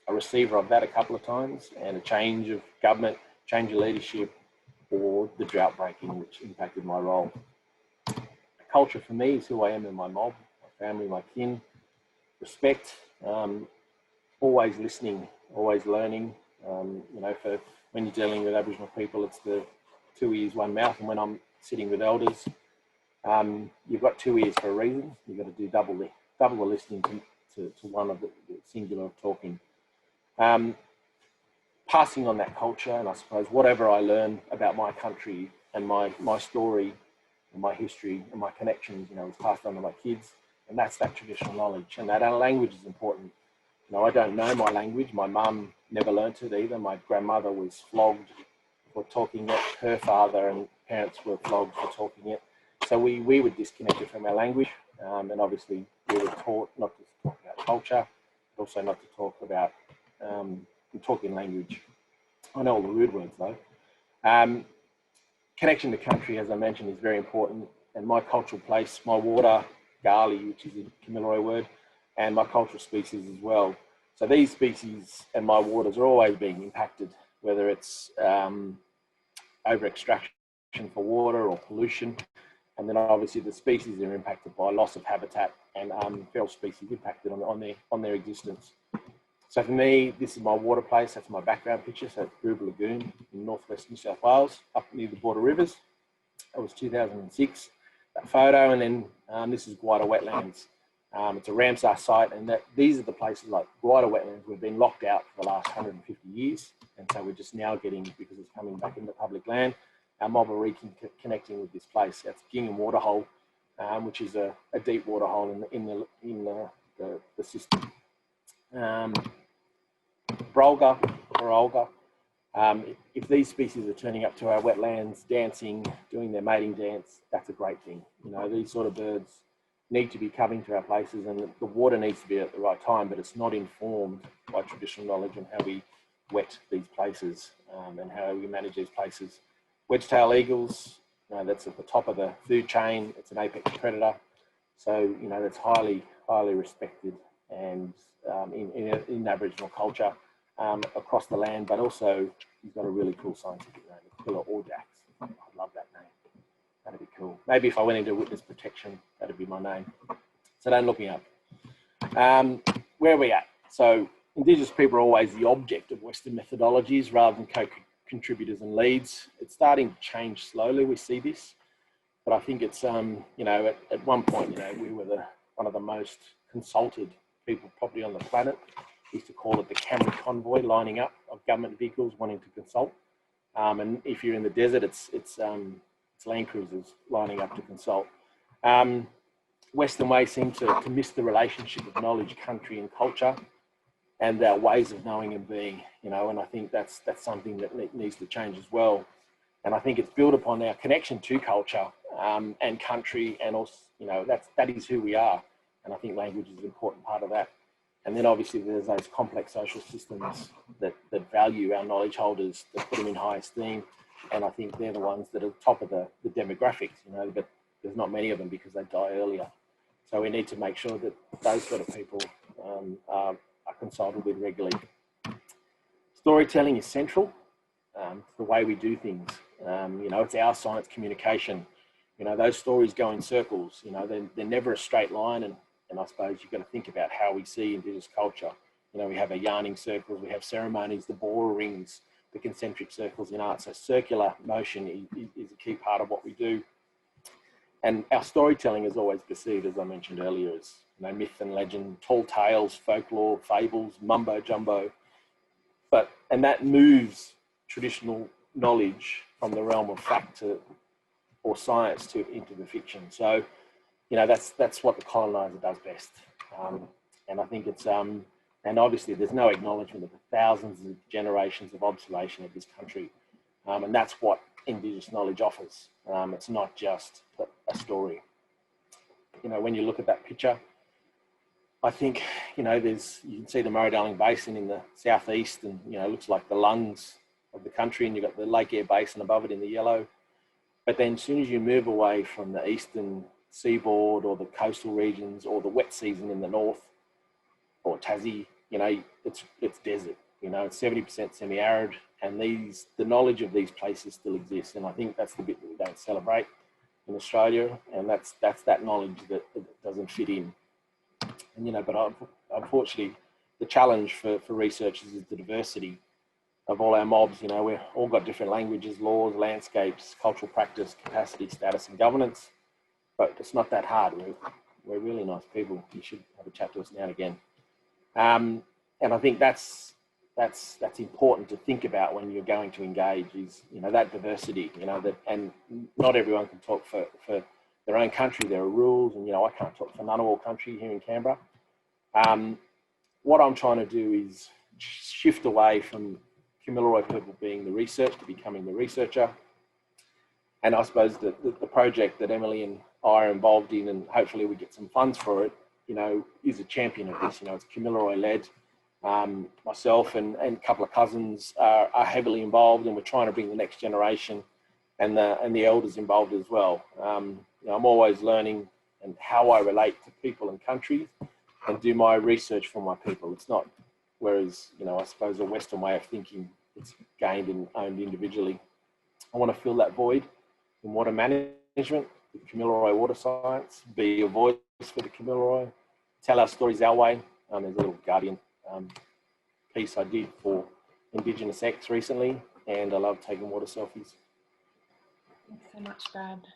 receiver of that a couple of times, and a change of government, change of leadership, or the drought breaking, which impacted my role. Culture for me is who I am in my mob, my family, my kin. Respect, always listening, always learning. You know, for when you're dealing with Aboriginal people, it's the 2 ears, 1 mouth. And when I'm sitting with elders, you've got 2 ears for a reason. You've got to do double the listening to one of the singular of talking. Passing on that culture, and I suppose whatever I learn about my country and my story, and my history and my connections, you know, is passed on to my kids, and that's that traditional knowledge. And that our language is important. You know, I don't know my language. My mum never learnt it either. My grandmother was flogged for talking it. Her father and parents were flogged for talking it. So we were disconnected from our language, and obviously we were taught not to talk about culture, but also not to talk about talking language. I know all the rude words though. Connection to country, as I mentioned, is very important. And my cultural place, my water, Gali, which is a Kamilaroi word, and my cultural species as well. So these species and my waters are always being impacted, whether it's over extraction for water or pollution. And then obviously the species are impacted by loss of habitat and feral species impacted on their existence. So for me, this is my water place. That's my background picture. So it's Booba Lagoon in northwest New South Wales, up near the border rivers. That was 2006, that photo. And then this is Guida Wetlands. It's a Ramsar site, and these are the places like Guida Wetlands. We've been locked out for the last 150 years. And so we're just now getting, because it's coming back into public land, our mob are reconnecting with this place. That's Gingham Waterhole, which is a deep waterhole in the system. Brolga or Olga, if these species are turning up to our wetlands, dancing, doing their mating dance, that's a great thing. You know, these sort of birds need to be coming to our places, and the water needs to be at the right time, but it's not informed by traditional knowledge on how we wet these places and how we manage these places. Wedge-tailed eagles, you know, that's at the top of the food chain. It's an apex predator. So, you know, that's highly, highly respected and in Aboriginal culture across the land, but also he's got a really cool scientific name, Killer Orjax. I love that name. That'd be cool. Maybe if I went into witness protection, that'd be my name. So don't look me up. Where are we at? So Indigenous people are always the object of Western methodologies rather than co-contributors and leads. It's starting to change slowly. We see this, but I think it's you know, at one point, you know, we were one of the most consulted people probably on the planet. We used to call it the Camry convoy, lining up of government vehicles wanting to consult. And if you're in the desert, it's Land Cruisers lining up to consult. Western ways seem to miss the relationship of knowledge, country, and culture, and our ways of knowing and being. You know, and I think that's something that needs to change as well. And I think it's built upon our connection to culture and country, and also, you know, that is who we are. And I think language is an important part of that. And then obviously there's those complex social systems that value our knowledge holders, that put them in high esteem. And I think they're the ones that are top of the demographics, you know, but there's not many of them because they die earlier. So we need to make sure that those sort of people are consulted with regularly. Storytelling is central to the way we do things. You know, it's our science communication. You know, those stories go in circles. You know, they're never a straight line. And I suppose you've got to think about how we see Indigenous culture. You know, we have our yarning circles, we have ceremonies, the Bora rings, the concentric circles in art. So circular motion is a key part of what we do. And our storytelling is always perceived, as I mentioned earlier, as, you know, myth and legend, tall tales, folklore, fables, mumbo jumbo. And that moves traditional knowledge from the realm of fact or science into the fiction. So, you know, that's what the colonizer does best. And I think it's, and obviously there's no acknowledgement of the thousands of generations of observation of this country. And that's what Indigenous knowledge offers. It's not just a story. You know, when you look at that picture, I think, you know, you can see the Murray-Darling Basin in the southeast, and, you know, it looks like the lungs of the country, and you've got the Lake Eyre Basin above it in the yellow. But then as soon as you move away from the eastern seaboard or the coastal regions or the wet season in the north or Tassie, you know, it's desert. You know, it's 70% semi-arid, and the knowledge of these places still exists. And I think that's the bit that we don't celebrate in Australia, and that's that knowledge that doesn't fit in. And, you know, but unfortunately, the challenge for researchers is the diversity of all our mobs. You know, we've all got different languages, laws, landscapes, cultural practice, capacity, status, and governance. But it's not that hard. We're really nice people. You should have a chat to us now and again. And I think that's important to think about when you're going to engage, is, you know, that diversity, you know, and not everyone can talk for their own country. There are rules, and, you know, I can't talk for Ngunnawal country here in Canberra. What I'm trying to do is shift away from Kamilaroi people being the research to becoming the researcher. And I suppose the project that Emily and I are involved in, and hopefully we get some funds for it, you know, is a champion of this. You know, it's Kamilaroi led. Myself and a couple of cousins are heavily involved, and we're trying to bring the next generation and the elders involved as well. You know, I'm always learning and how I relate to people and countries, and do my research for my people. It's not, whereas, you know, I suppose a Western way of thinking, it's gained and owned individually. I want to fill that void in water management with Kamilaroi water science, be a voice for the Kamilaroi, tell our stories our way. There's a little Guardian piece I did for Indigenous X recently, and I love taking water selfies. Thanks so much, Brad.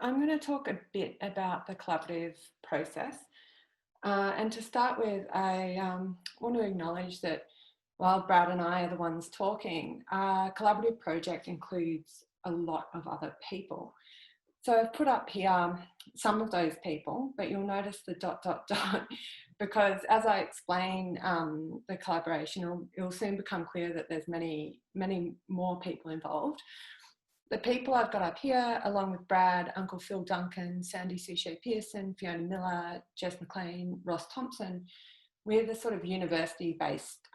I'm going to talk a bit about the collaborative process. And to start with, I want to acknowledge that while Brad and I are the ones talking, our collaborative project includes a lot of other people. So I've put up here some of those people, but you'll notice the ... because as I explain the collaboration, it'll soon become clear that there's many, many more people involved. The people I've got up here, along with Brad, Uncle Phil Duncan, Sandy Suchet Pearson, Fiona Miller, Jess McLean, Ross Thompson, we're the sort of university-based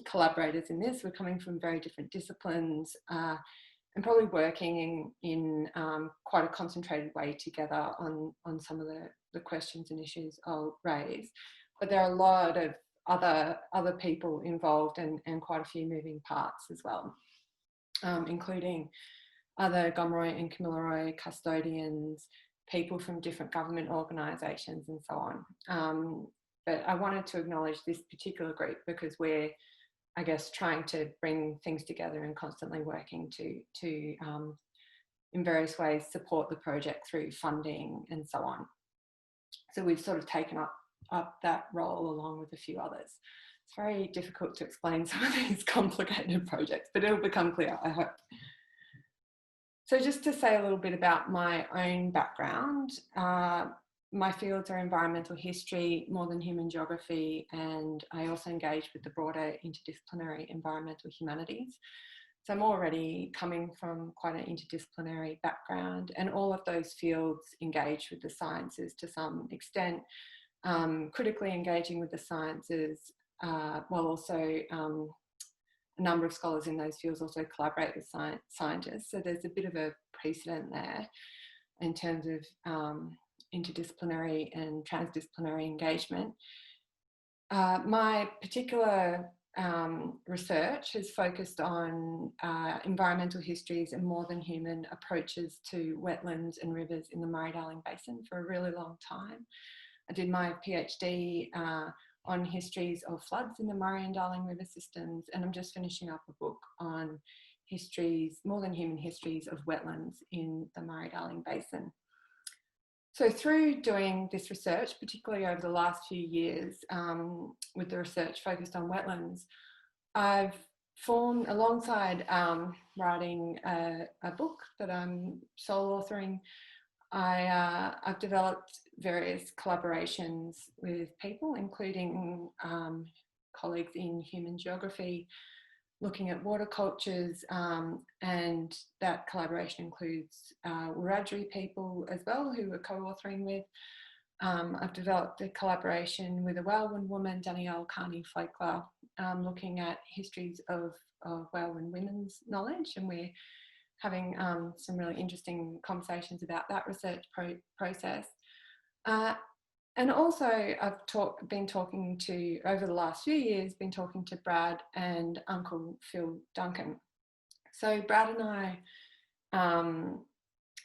collaborators in this. We're coming from very different disciplines, and probably working in quite a concentrated way together on some of the questions and issues I'll raise. But there are a lot of other people involved and quite a few moving parts as well, including other Gomeroi and Kamilaroi custodians, people from different government organisations and so on. But I wanted to acknowledge this particular group because we're, I guess, trying to bring things together and constantly working to in various ways support the project through funding and so on. So we've sort of taken up that role along with a few others. It's very difficult to explain some of these complicated projects, but it'll become clear, I hope. So just to say a little bit about my own background, my fields are environmental history, more than human geography, and I also engage with the broader interdisciplinary environmental humanities. So I'm already coming from quite an interdisciplinary background, and all of those fields engage with the sciences to some extent, critically engaging with the sciences, while also a number of scholars in those fields also collaborate with scientists. So there's a bit of a precedent there in terms of interdisciplinary and transdisciplinary engagement. My particular research has focused on environmental histories and more than human approaches to wetlands and rivers in the Murray-Darling Basin for a really long time. I did my PhD on histories of floods in the Murray and Darling river systems, and I'm just finishing up a book on histories, more than human histories of wetlands in the Murray-Darling Basin. So through doing this research, particularly over the last few years, with the research focused on wetlands, I've formed, alongside writing a book that I'm sole authoring, I've developed various collaborations with people, including colleagues in human geography, looking at water cultures, and that collaboration includes Wiradjuri people as well, who we're co-authoring with. I've developed a collaboration with a Whalewin woman, Danielle Carney-Flakler, looking at histories of Whalewin women's knowledge, and we're having some really interesting conversations about that research process. And also I've been talking to, over the last few years, been talking to Brad and Uncle Phil Duncan. So Brad and I, and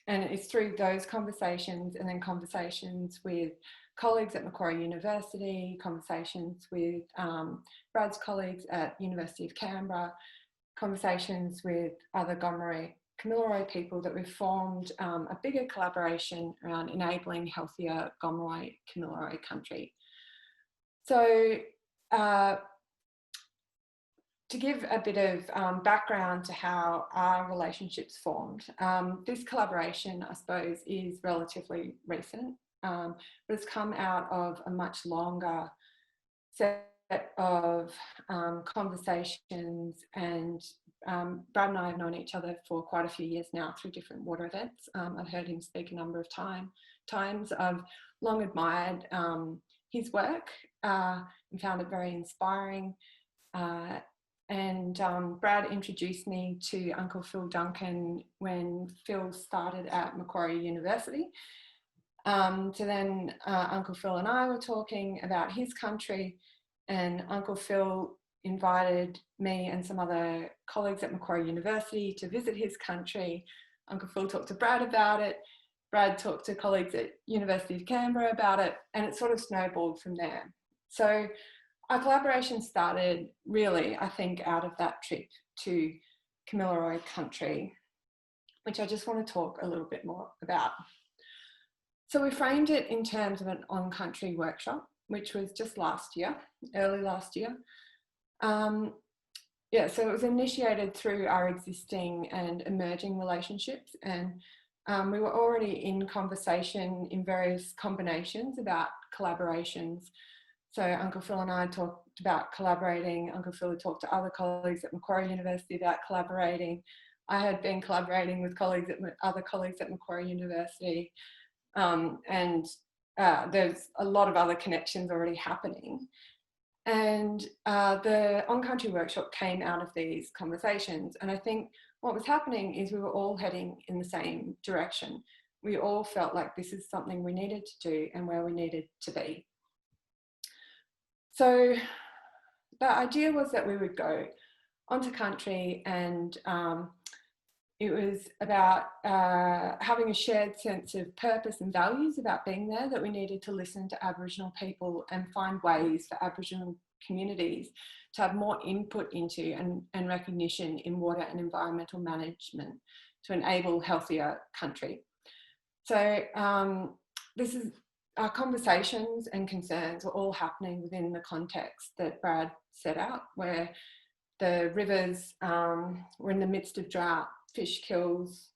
it's through those conversations and then conversations with colleagues at Macquarie University, conversations with Brad's colleagues at University of Canberra, conversations with other Gomeroi Kamilaroi people, that we've formed a bigger collaboration around enabling healthier Gomeroi Kamilaroi country. So to give a bit of background to how our relationships formed, this collaboration, I suppose, is relatively recent, but it's come out of a much longer set of conversations, and Brad and I have known each other for quite a few years now through different water events. I've heard him speak a number of times. I've long admired his work and found it very inspiring. And Brad introduced me to Uncle Phil Duncan when Phil started at Macquarie University. So then Uncle Phil and I were talking about his country, and Uncle Phil invited me and some other colleagues at Macquarie University to visit his country. Uncle Phil talked to Brad about it. Brad talked to colleagues at University of Canberra about it, and it sort of snowballed from there. So our collaboration started really, I think, out of that trip to Kamilaroi country, which I just want to talk a little bit more about. So we framed it in terms of an on-country workshop, which was just last year, early last year. Yeah, so it was initiated through our existing and emerging relationships, and we were already in conversation in various combinations about collaborations. So Uncle Phil and I talked about collaborating. Uncle Phil had talked to other colleagues at Macquarie University about collaborating. I had been collaborating with other colleagues at Macquarie University, and there's a lot of other connections already happening. And the on-country workshop came out of these conversations. And I think what was happening is we were all heading in the same direction. We all felt like this is something we needed to do and where we needed to be. So the idea was that we would go onto country, and it was about having a shared sense of purpose and values about being there, that we needed to listen to Aboriginal people and find ways for Aboriginal communities to have more input into and recognition in water and environmental management to enable healthier country. So this is our conversations and concerns were all happening within the context that Brad set out, where the rivers were in the midst of drought, fish kills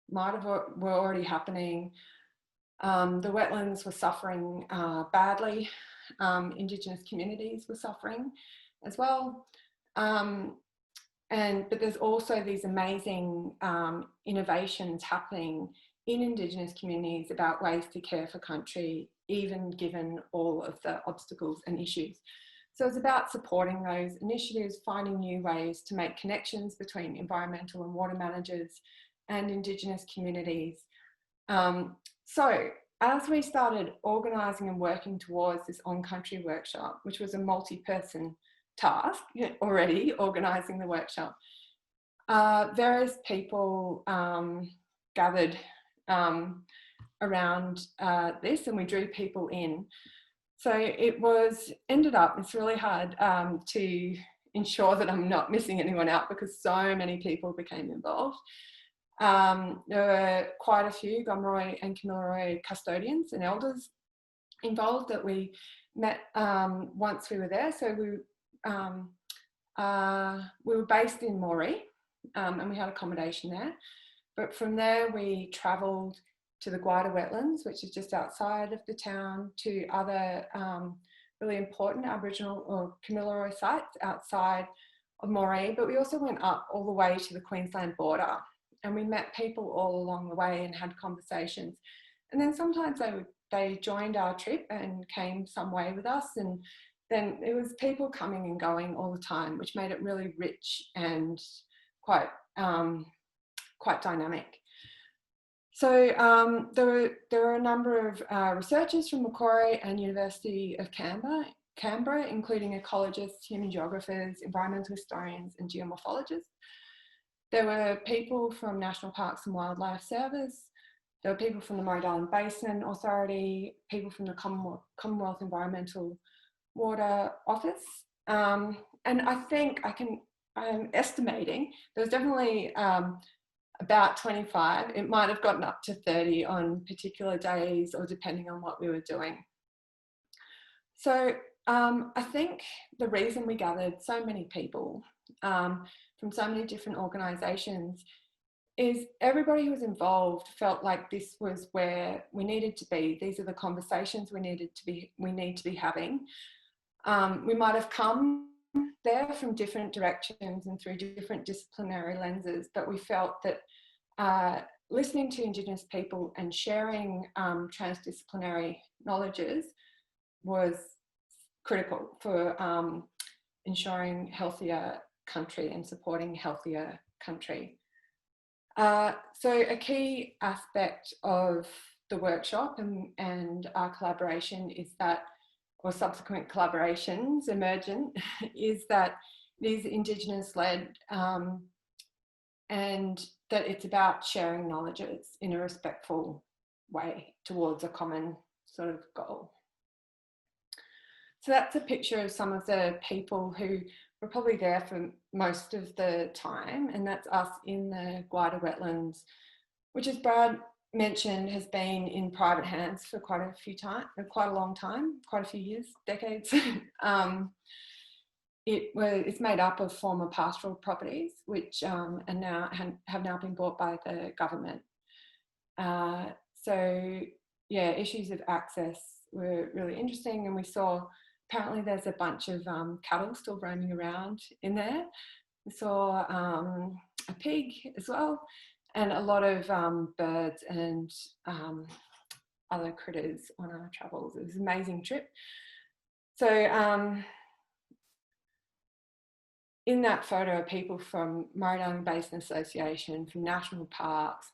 were already happening. The wetlands were suffering badly. Indigenous communities were suffering as well. But there's also these amazing innovations happening in Indigenous communities about ways to care for country, even given all of the obstacles and issues. So it's about supporting those initiatives, finding new ways to make connections between environmental and water managers and Indigenous communities. So as we started organising and working towards this on-country workshop, which was a multi-person task already, organising the workshop, various people gathered around this, and we drew people in. So it ended up, it's really hard to ensure that I'm not missing anyone out because so many people became involved. There were quite a few Gomeroi and Kamilaroi custodians and elders involved that we met once we were there. So we were based in Moree and we had accommodation there. But from there we travelled to the Guida wetlands, which is just outside of the town, to other really important Aboriginal or Kamilaroi sites outside of Moree. But we also went up all the way to the Queensland border, and we met people all along the way and had conversations. And then sometimes they joined our trip and came some way with us, and then it was people coming and going all the time, which made it really rich and quite dynamic. So there were a number of researchers from Macquarie and University of Canberra, including ecologists, human geographers, environmental historians and geomorphologists. There were people from National Parks and Wildlife Service. There were people from the Murray-Darling Basin Authority, people from the Commonwealth Environmental Water Office. And I think I'm estimating there was definitely about 25. It might have gotten up to 30 on particular days or depending on what we were doing. So I think the reason we gathered so many people from so many different organisations is everybody who was involved felt like this was where we needed to be. These are the conversations we need to be having. We might have come there from different directions and through different disciplinary lenses, but we felt that listening to Indigenous people and sharing transdisciplinary knowledges was critical for ensuring healthier country and supporting healthier country. So a key aspect of the workshop and our collaboration is that, or subsequent collaborations emergent, is that it is Indigenous led and that it's about sharing knowledges in a respectful way towards a common sort of goal. So that's a picture of some of the people who were probably there for most of the time, and that's us in the Guida wetlands, which, as Brad mentioned, has been in private hands for quite a long time, quite a few years, decades. It's made up of former pastoral properties, which have now been bought by the government. So yeah, issues of access were really interesting, and we saw apparently there's a bunch of cattle still roaming around in there. We saw a pig as well, and a lot of birds and other critters on our travels. It was an amazing trip. So in that photo are people from Murray-Darling Basin Association, from national parks.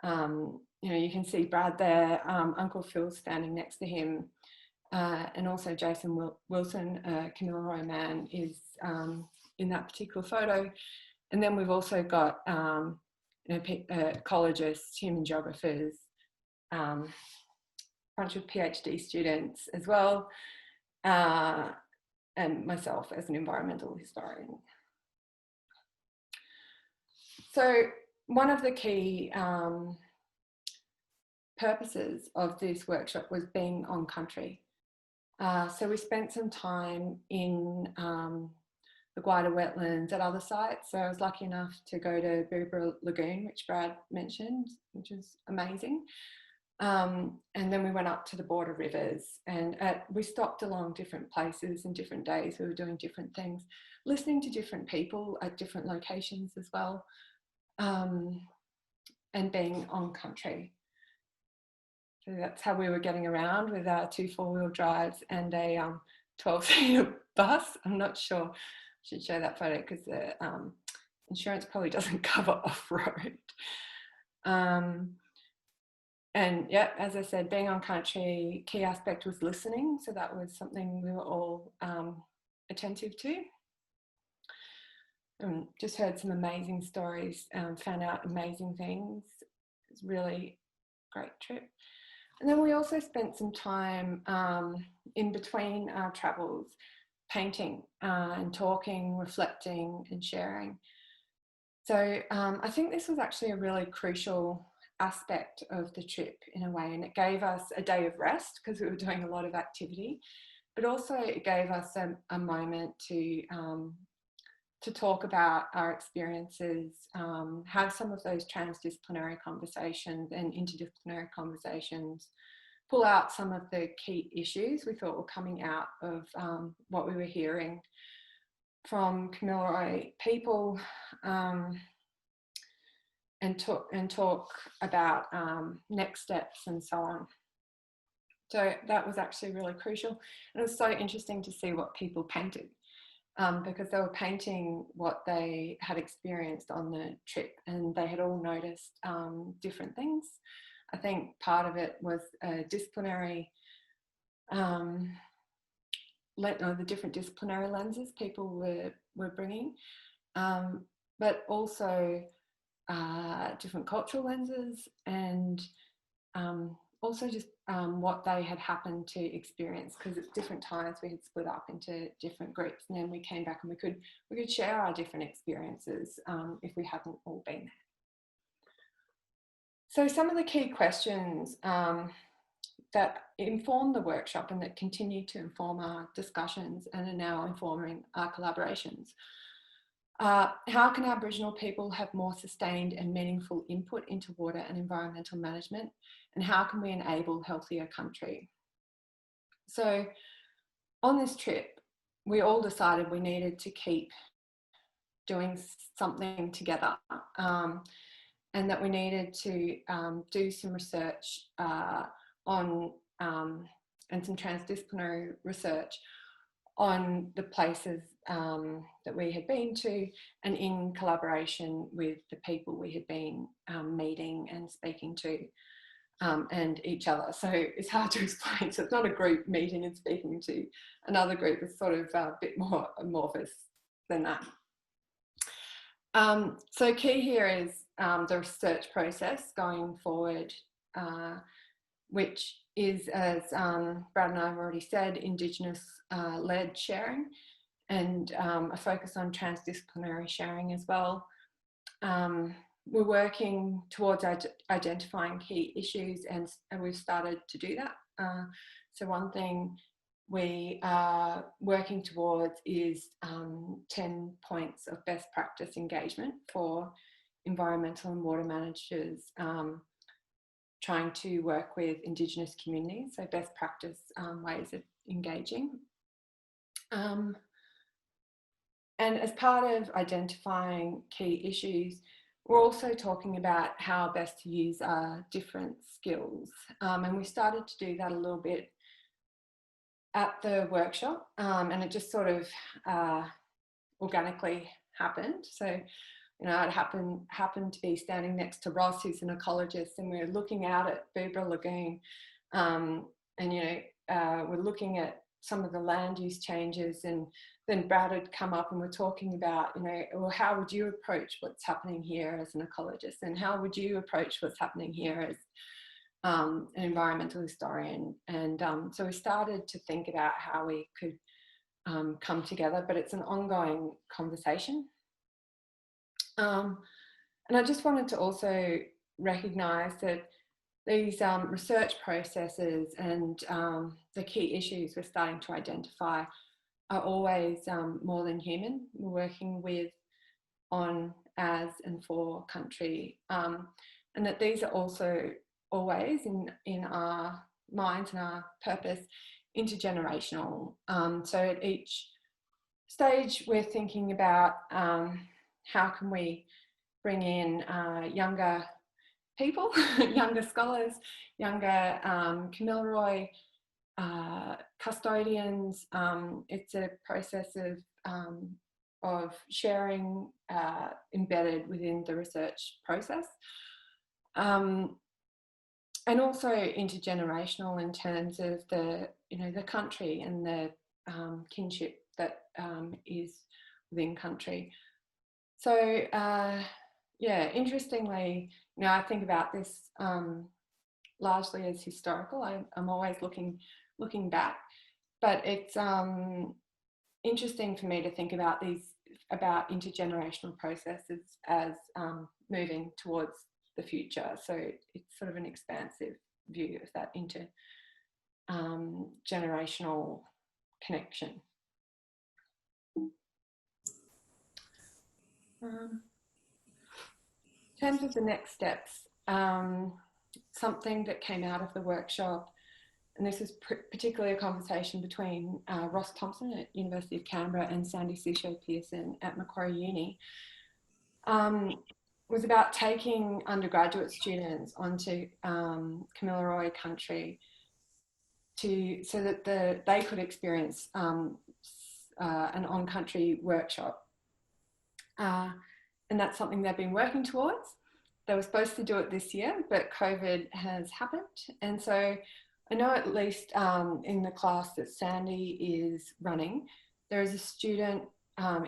You know, you can see Brad there, Uncle Phil standing next to him, and also Jason Wilson, Camilla Roy man, is in that particular photo. And then we've also got you know, ecologists, human geographers, a bunch of PhD students as well, and myself as an environmental historian. So one of the key purposes of this workshop was being on country. So we spent some time in the Guida wetlands at other sites. So I was lucky enough to go to Birribirra Lagoon, which Brad mentioned, which was amazing. And then we went up to the border rivers, and we stopped along different places and different days. We were doing different things, listening to different people at different locations as well, and being on country. So that's how we were getting around, with our 2 4-wheel drives and a 12-seater bus. I'm not sure I should show that photo because the insurance probably doesn't cover off-road. And yeah, as I said, being on country, key aspect was listening. So that was something we were all attentive to. Just heard some amazing stories, found out amazing things. It was really a great trip. And then we also spent some time in between our travels painting and talking, reflecting and sharing. So I think this was actually a really crucial aspect of the trip in a way, and it gave us a day of rest because we were doing a lot of activity, but also it gave us a moment to talk about our experiences, have some of those transdisciplinary conversations and interdisciplinary conversations, pull out some of the key issues we thought were coming out of what we were hearing from Kamilaroi people, and talk about next steps and so on. So that was actually really crucial. And it was so interesting to see what people painted, because they were painting what they had experienced on the trip, and they had all noticed different things. I think part of it was disciplinary, the different disciplinary lenses people were bringing, but also different cultural lenses, and also just what they had happened to experience, because at different times we had split up into different groups, and then we came back and we could share our different experiences if we hadn't all been there. So some of the key questions that informed the workshop and that continue to inform our discussions and are now informing our collaborations. How can Aboriginal people have more sustained and meaningful input into water and environmental management? And how can we enable healthier country? So on this trip, we all decided we needed to keep doing something together, and that we needed to do some research on and some transdisciplinary research on the places that we had been to, and in collaboration with the people we had been meeting and speaking to, and each other. So it's hard to explain. So it's not a group meeting and speaking to another group. It's sort of a bit more amorphous than that. So key here is the research process going forward, which is, as Brad and I have already said, Indigenous-led sharing, and a focus on transdisciplinary sharing as well. We're working towards identifying key issues, and we've started to do that. So one thing we are working towards is 10 points of best practice engagement for environmental and water managers, trying to work with Indigenous communities, so best practice ways of engaging. And as part of identifying key issues, we're also talking about how best to use our different skills. And we started to do that a little bit at the workshop, and it just sort of organically happened. So, you know, I'd happened to be standing next to Ross, who's an ecologist, and we were looking out at Beebra Lagoon, and, you know, we're looking at some of the land use changes, and then Brad had come up and we're talking about, you know, well, how would you approach what's happening here as an ecologist, and how would you approach what's happening here as an environmental historian? And so we started to think about how we could come together, but it's an ongoing conversation. And I just wanted to also recognise that these research processes and the key issues we're starting to identify are always more than human. We're working with, on, as and for country, and that these are also always in our minds and our purpose intergenerational. So at each stage we're thinking about how can we bring in younger people, younger scholars, younger Kamilaroi custodians. It's a process of sharing embedded within the research process, and also intergenerational in terms of the, you know, the country and the kinship that is within country. So yeah, interestingly, you know, I think about this largely as historical. I'm always looking back, but it's interesting for me to think about about intergenerational processes as moving towards the future. So it's sort of an expansive view of that intergenerational connection. In terms of the next steps, something that came out of the workshop, and this is particularly a conversation between Ross Thompson at University of Canberra and Sandy Susho Pearson at Macquarie Uni, was about taking undergraduate students onto Kamilaroi country so that they could experience an on-country workshop. And that's something they've been working towards. They were supposed to do it this year, but COVID has happened. And so I know at least in the class that Sandy is running, there is a student,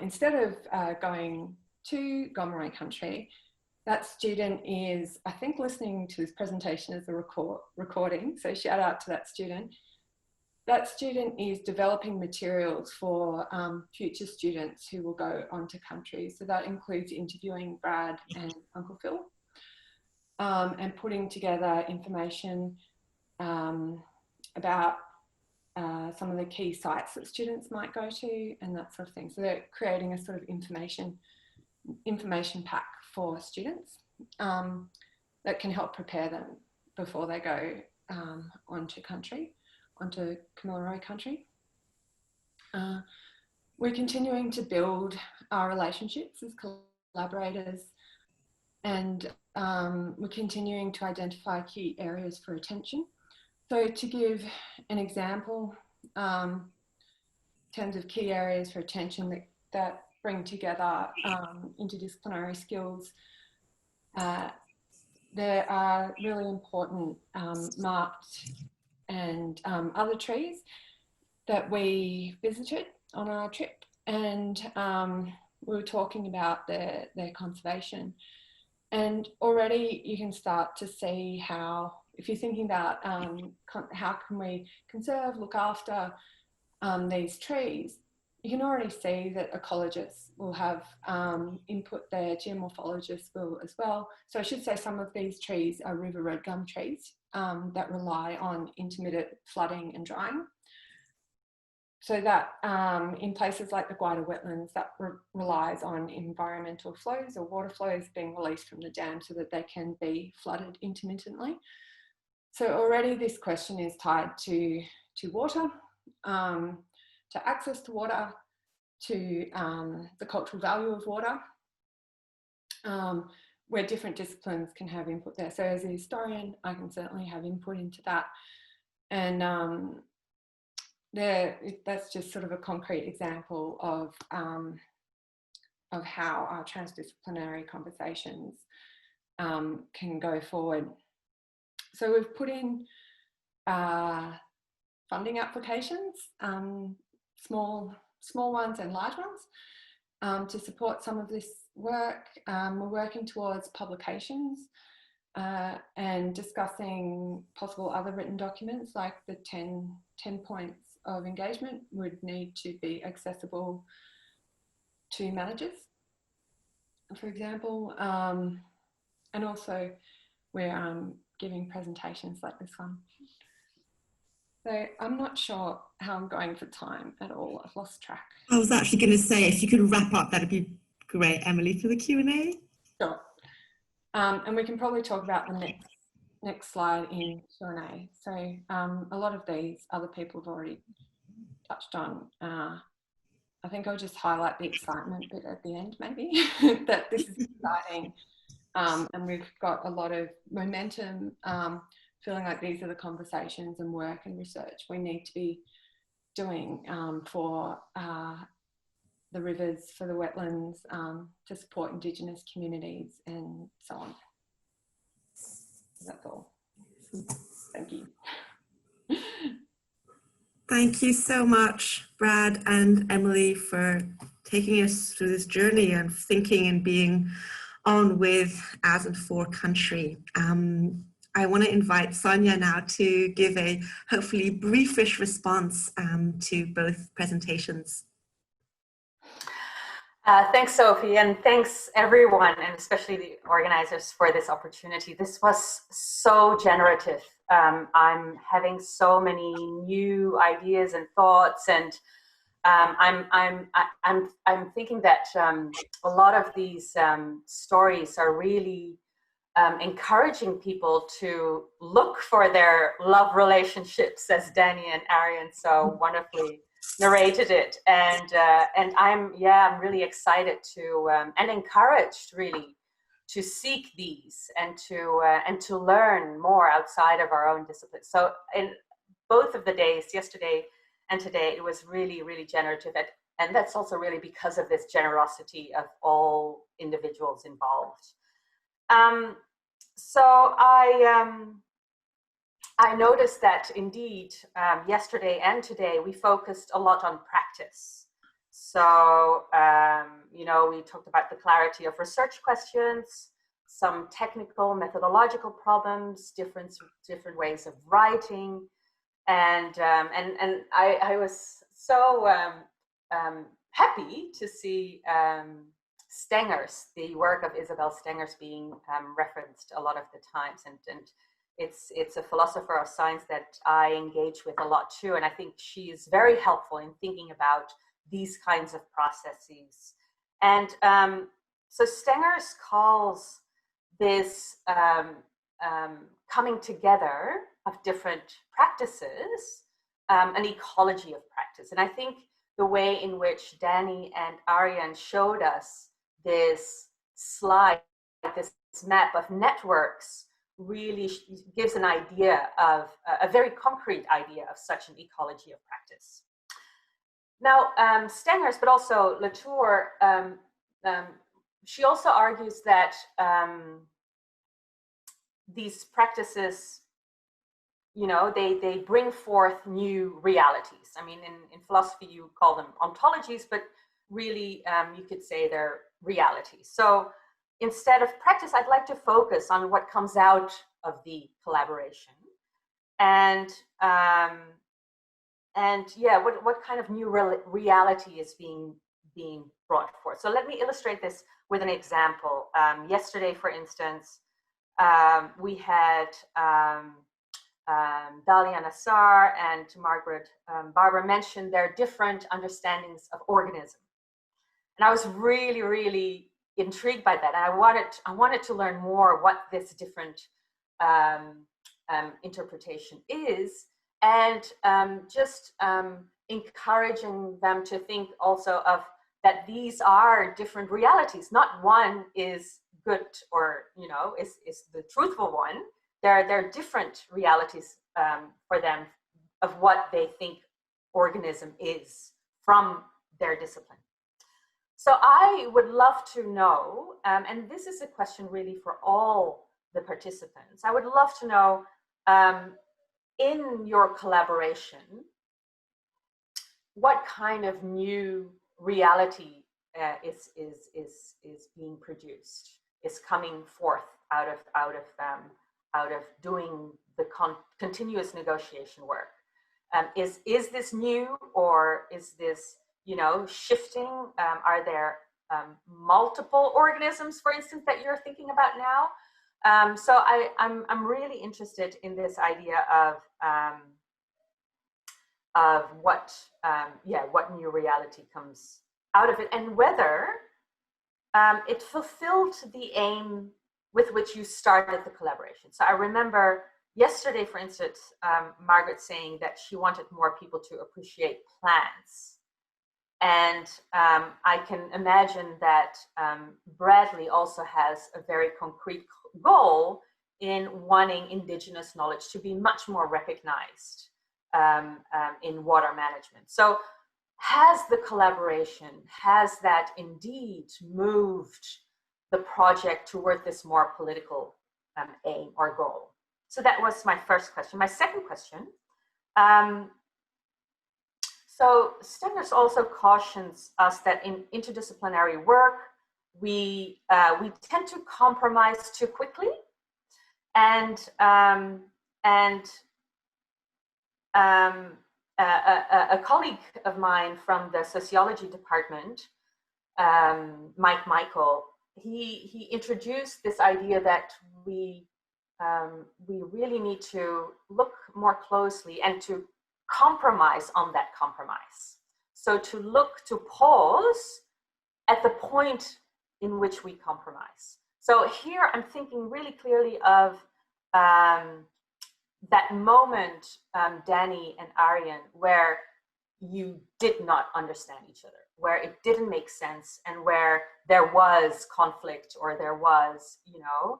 instead of going to Gomeroi country, that student is, I think, listening to this presentation as a recording. So shout out to that student. That student is developing materials for future students who will go onto country. So that includes interviewing Brad and Uncle Phil, and putting together information about some of the key sites that students might go to and that sort of thing. So they're creating a sort of information pack for students that can help prepare them before they go onto Kamilaroi country. We're continuing to build our relationships as collaborators, and we're continuing to identify key areas for attention. So to give an example, in terms of key areas for attention that bring together interdisciplinary skills, there are really important marked and other trees that we visited on our trip, and we were talking about their conservation. And already you can start to see how, if you're thinking about how can we conserve, look after these trees, you can already see that ecologists will have input there, geomorphologists will as well. So I should say some of these trees are river red gum trees that rely on intermittent flooding and drying. So that in places like the Guida wetlands, that relies on environmental flows or water flows being released from the dam so that they can be flooded intermittently. So already this question is tied to water, to access to water, to the cultural value of water, where different disciplines can have input there. So as a historian, I can certainly have input into that. And that's just sort of a concrete example of how our transdisciplinary conversations can go forward. So we've put in funding applications, small ones and large ones, to support some of this work. We're working towards publications and discussing possible other written documents, like the 10 points of engagement would need to be accessible to managers, for example, and also we're giving presentations like this one. So I'm not sure how I'm going for time at all. I've lost track. I was actually going to say, if you could wrap up, that'd be great, Emily, for the Q&A. Sure. And we can probably talk about the next slide in Q&A. So a lot of these other people have already touched on. I think I'll just highlight the excitement bit at the end, maybe, that this is exciting. And we've got a lot of momentum, feeling like these are the conversations and work and research we need to be doing for the rivers, for the wetlands, to support Indigenous communities and so on. That's all. Thank you. Thank you so much, Brad and Emily, for taking us through this journey and thinking and being on with as and for country. I want to invite Sonja now to give a hopefully briefish response to both presentations. Thanks, Sophie, and thanks everyone, and especially the organizers, for this opportunity. This was so generative. I'm having so many new ideas and thoughts, and I'm thinking that a lot of these stories are really encouraging people to look for their love relationships, as Danny and Arian so wonderfully narrated it, and I'm really excited to and encouraged really to seek these and to learn more outside of our own discipline. So in both of the days, yesterday and today, it was really, really generative, and that's also really because of this generosity of all individuals involved. So I noticed that indeed yesterday and today we focused a lot on practice. So, we talked about the clarity of research questions, some technical methodological problems, different ways of writing, and I was so happy to see Stengers, the work of Isabel Stengers, being referenced a lot of the times, and it's a philosopher of science that I engage with a lot too, and I think she is very helpful in thinking about these kinds of processes. And so Stengers calls this coming together of different practices an ecology of practice. And I think the way in which Danny and Arian showed us this slide, this map of networks, really gives an idea of a very concrete idea of such an ecology of practice. Now, Stengers, but also Latour, she also argues that these practices, they bring forth new realities. I mean, in philosophy, you call them ontologies, but really you could say they're realities. So instead of practice, I'd like to focus on what comes out of the collaboration, and what kind of new reality is being brought forth. So let me illustrate this with an example. Yesterday, for instance, we had Dalia Nassar and Margaret Barber mention their different understandings of organism, and I was really, really intrigued by that. And I wanted to learn more what this different interpretation is, and just encouraging them to think also of that these are different realities. Not one is good or is the truthful one. There are different realities for them of what they think organism is from their discipline. So I would love to know, and this is a question really for all the participants, I would love to know, in your collaboration, what kind of new reality is being produced, is coming forth out of doing the continuous negotiation work. Is this new, or is this, you know, shifting? Are there multiple organisms, for instance, that you're thinking about now? So I'm really interested in this idea of what new reality comes out of it, and whether it fulfilled the aim with which you started the collaboration. So I remember yesterday, for instance, Margaret saying that she wanted more people to appreciate plants. And I can imagine that Bradley also has a very concrete goal in wanting indigenous knowledge to be much more recognized in water management. So has the collaboration, has that indeed moved the project toward this more political aim or goal? So that was my first question. My second question, so Stengers also cautions us that in interdisciplinary work, we tend to compromise too quickly, and a colleague of mine from the sociology department, Michael, he introduced this idea that we really need to look more closely and to compromise on that compromise. So to pause at the point in which we compromise. So here I'm thinking really clearly of that moment, Danny and Arian, where you did not understand each other, where it didn't make sense, and where there was conflict, or there was, you know,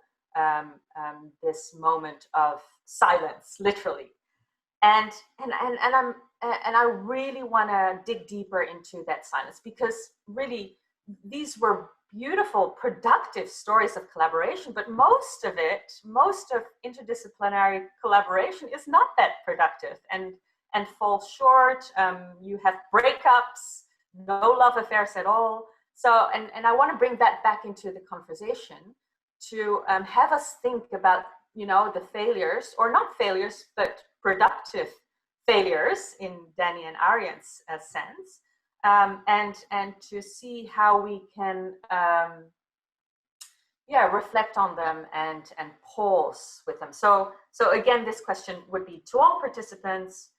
this moment of silence, literally. And I really want to dig deeper into that silence, because really these were beautiful, productive stories of collaboration, but most of interdisciplinary collaboration is not that productive and falls short. You have breakups, no love affairs at all. So, and I want to bring that back into the conversation to have us think about, you know, the failures, or not failures, but productive failures in Danny and Arian's sense. And to see how we can reflect on them and pause with them. So again, this question would be to all participants: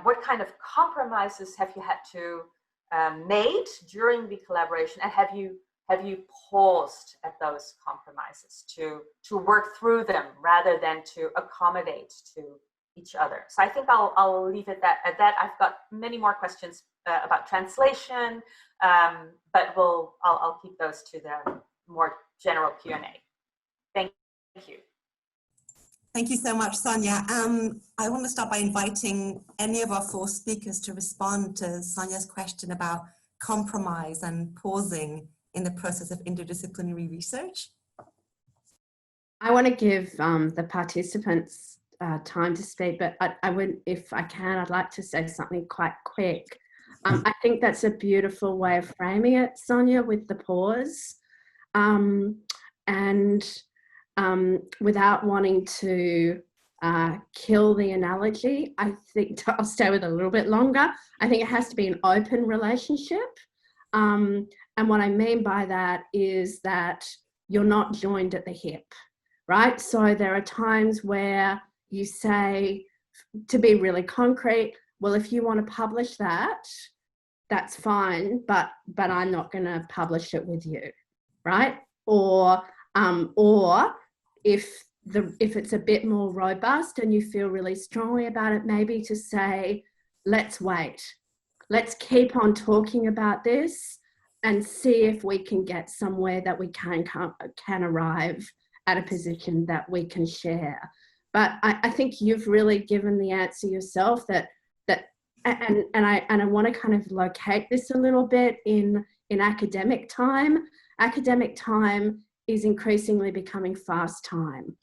what kind of compromises have you had to made during the collaboration, and have you paused at those compromises to work through them rather than to accommodate to each other? So I think I'll leave it at that. I've got many more questions about translation, but I'll keep those to the more general Q&A. Thank you. Thank you so much, Sonja. I want to start by inviting any of our four speakers to respond to Sonja's question about compromise and pausing in the process of interdisciplinary research. I want to give the participants time to speak, but I would, if I can, I'd like to say something quite quick. I think that's a beautiful way of framing it, Sonja, with the pause. Without wanting to kill the analogy, I think I'll stay with it a little bit longer. I think it has to be an open relationship. And what I mean by that is that you're not joined at the hip, right? So there are times where you say, to be really concrete, well, if you want to publish that, that's fine, but I'm not going to publish it with you, right? Or if it's a bit more robust and you feel really strongly about it, maybe to say, let's wait. Let's keep on talking about this and see if we can get somewhere that we can arrive at a position that we can share. But I think you've really given the answer yourself, that I want to kind of locate this a little bit in academic time. Academic time is increasingly becoming fast time.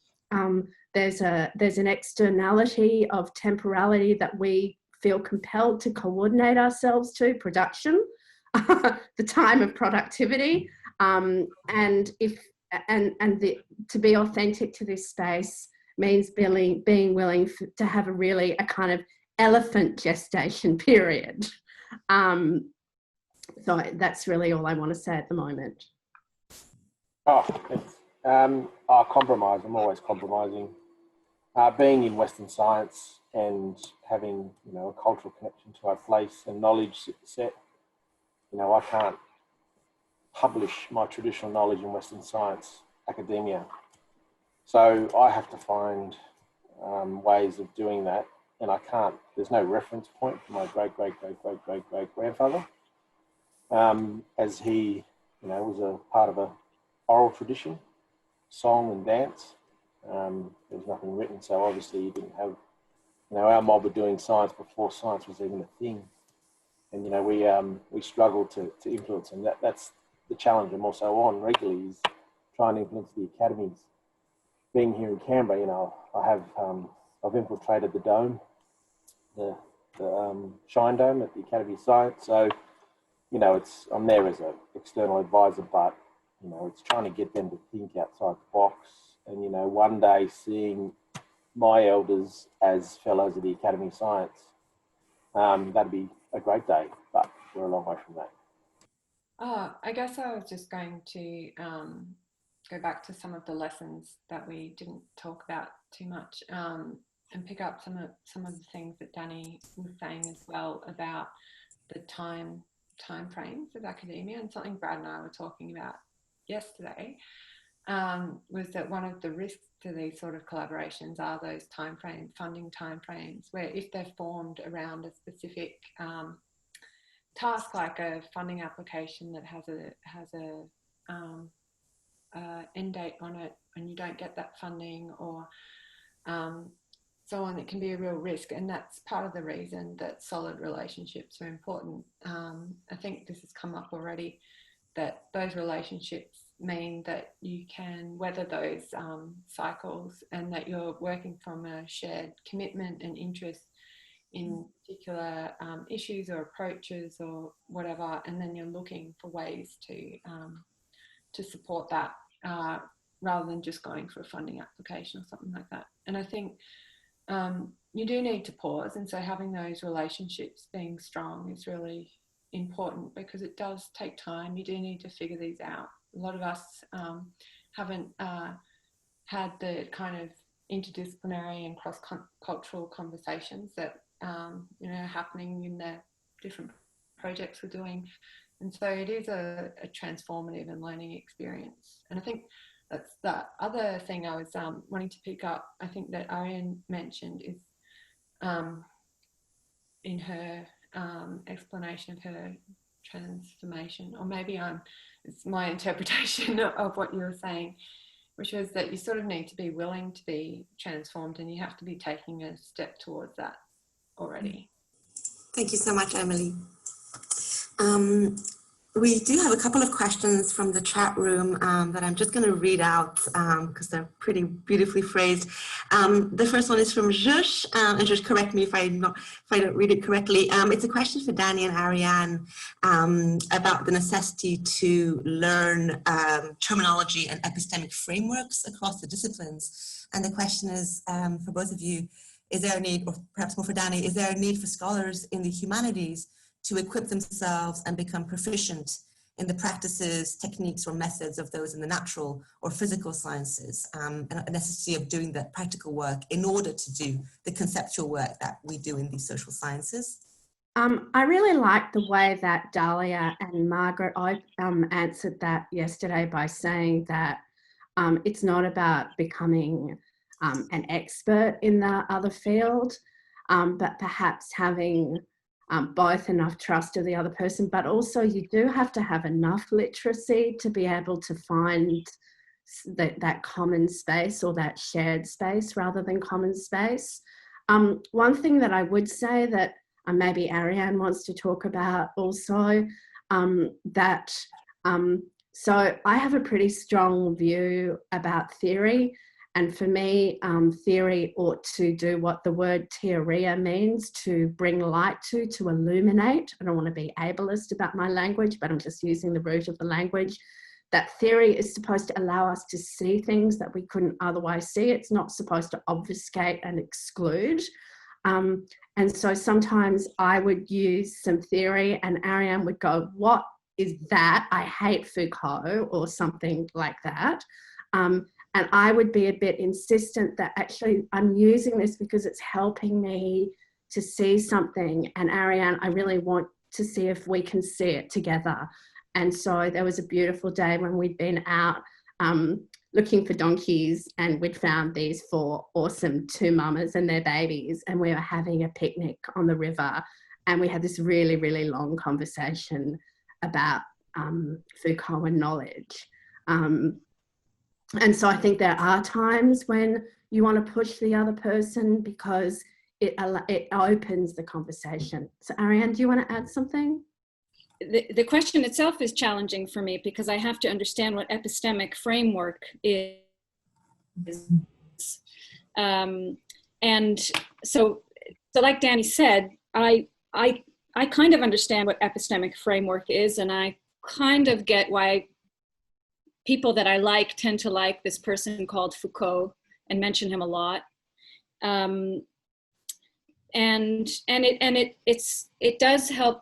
There's an externality of temporality that we feel compelled to coordinate ourselves to, production, the time of productivity, to be authentic to this space means being willing to have a kind of elephant gestation period. So that's really all I want to say at the moment. Compromise. I'm always compromising. Being in Western science and having, a cultural connection to our place and knowledge set, I can't publish my traditional knowledge in Western science academia. So I have to find ways of doing that, and I can't. There's no reference point for my great-great-great-great-great-great-grandfather, as he, was a part of a oral tradition, song and dance. There was nothing written, so obviously you didn't have, our mob were doing science before science was even a thing, and we struggled to influence, and that's the challenge I'm also on regularly, is trying to influence the academies. Being here in Canberra, I've infiltrated the dome, the Shine Dome at the Academy of Science. So, I'm there as an external advisor, but it's trying to get them to think outside the box. And one day seeing my elders as fellows of the Academy of Science, that'd be a great day. But we're a long way from that. I guess I was just going to go back to some of the lessons that we didn't talk about too much, and pick up some of the things that Danny was saying as well about the time frames of academia, and something Brad and I were talking about yesterday, was that one of the risks to these sort of collaborations are those funding timeframes, where if they're formed around a specific task, like a funding application that has a end date on it, and you don't get that funding, or so on, it can be a real risk. And that's part of the reason that solid relationships are important. I think this has come up already, that those relationships mean that you can weather those cycles, and that you're working from a shared commitment and interest in particular issues or approaches or whatever, and then you're looking for ways to support that, rather than just going for a funding application or something like that. And I think you do need to pause, and so having those relationships being strong is really important, because it does take time. You do need to figure these out. A lot of us haven't had the kind of interdisciplinary and cross-cultural conversations that happening in the different projects we're doing, and so it is a transformative and learning experience. And I think that's the other thing I was wanting to pick up, I think that Arian mentioned, is in her explanation of her transformation, or maybe it's my interpretation of what you were saying, which was that you sort of need to be willing to be transformed, and you have to be taking a step towards that already. Thank you so much, Emily. We do have a couple of questions from the chat room that I'm just going to read out because they're pretty beautifully phrased. The first one is from Josh, and just correct me if I don't read it correctly. It's a question for Danny and Arian about the necessity to learn terminology and epistemic frameworks across the disciplines. And the question is, for both of you, is there a need, or perhaps more for Danny, is there a need for scholars in the humanities to equip themselves and become proficient in the practices, techniques, or methods of those in the natural or physical sciences, and a necessity of doing that practical work in order to do the conceptual work that we do in these social sciences? I really like the way that Dahlia and Margaret answered that yesterday by saying that it's not about becoming an expert in the other field, but perhaps having both enough trust of the other person, but also you do have to have enough literacy to be able to find that common space, or that shared space rather than common space. One thing that I would say that maybe Arian wants to talk about also. So I have a pretty strong view about theory. And for me, theory ought to do what the word theoria means, to bring light to illuminate. I don't want to be ableist about my language, but I'm just using the root of the language. That theory is supposed to allow us to see things that we couldn't otherwise see. It's not supposed to obfuscate and exclude. And so sometimes I would use some theory and Arian would go, what is that? I hate Foucault, or something like that. And I would be a bit insistent that actually I'm using this because it's helping me to see something. And Arian, I really want to see if we can see it together. And so there was a beautiful day when we'd been out looking for donkeys, and we'd found these 4 awesome 2 mamas and their babies, and we were having a picnic on the river. And we had this really, really long conversation about Foucault and knowledge. And so I think there are times when you want to push the other person because it opens the conversation. So Arian, do you want to add something? The question itself is challenging for me because I have to understand what epistemic framework is. And so like Danny said, I kind of understand what epistemic framework is, and I kind of get why people that I like tend to like this person called Foucault and mention him a lot. And it does help.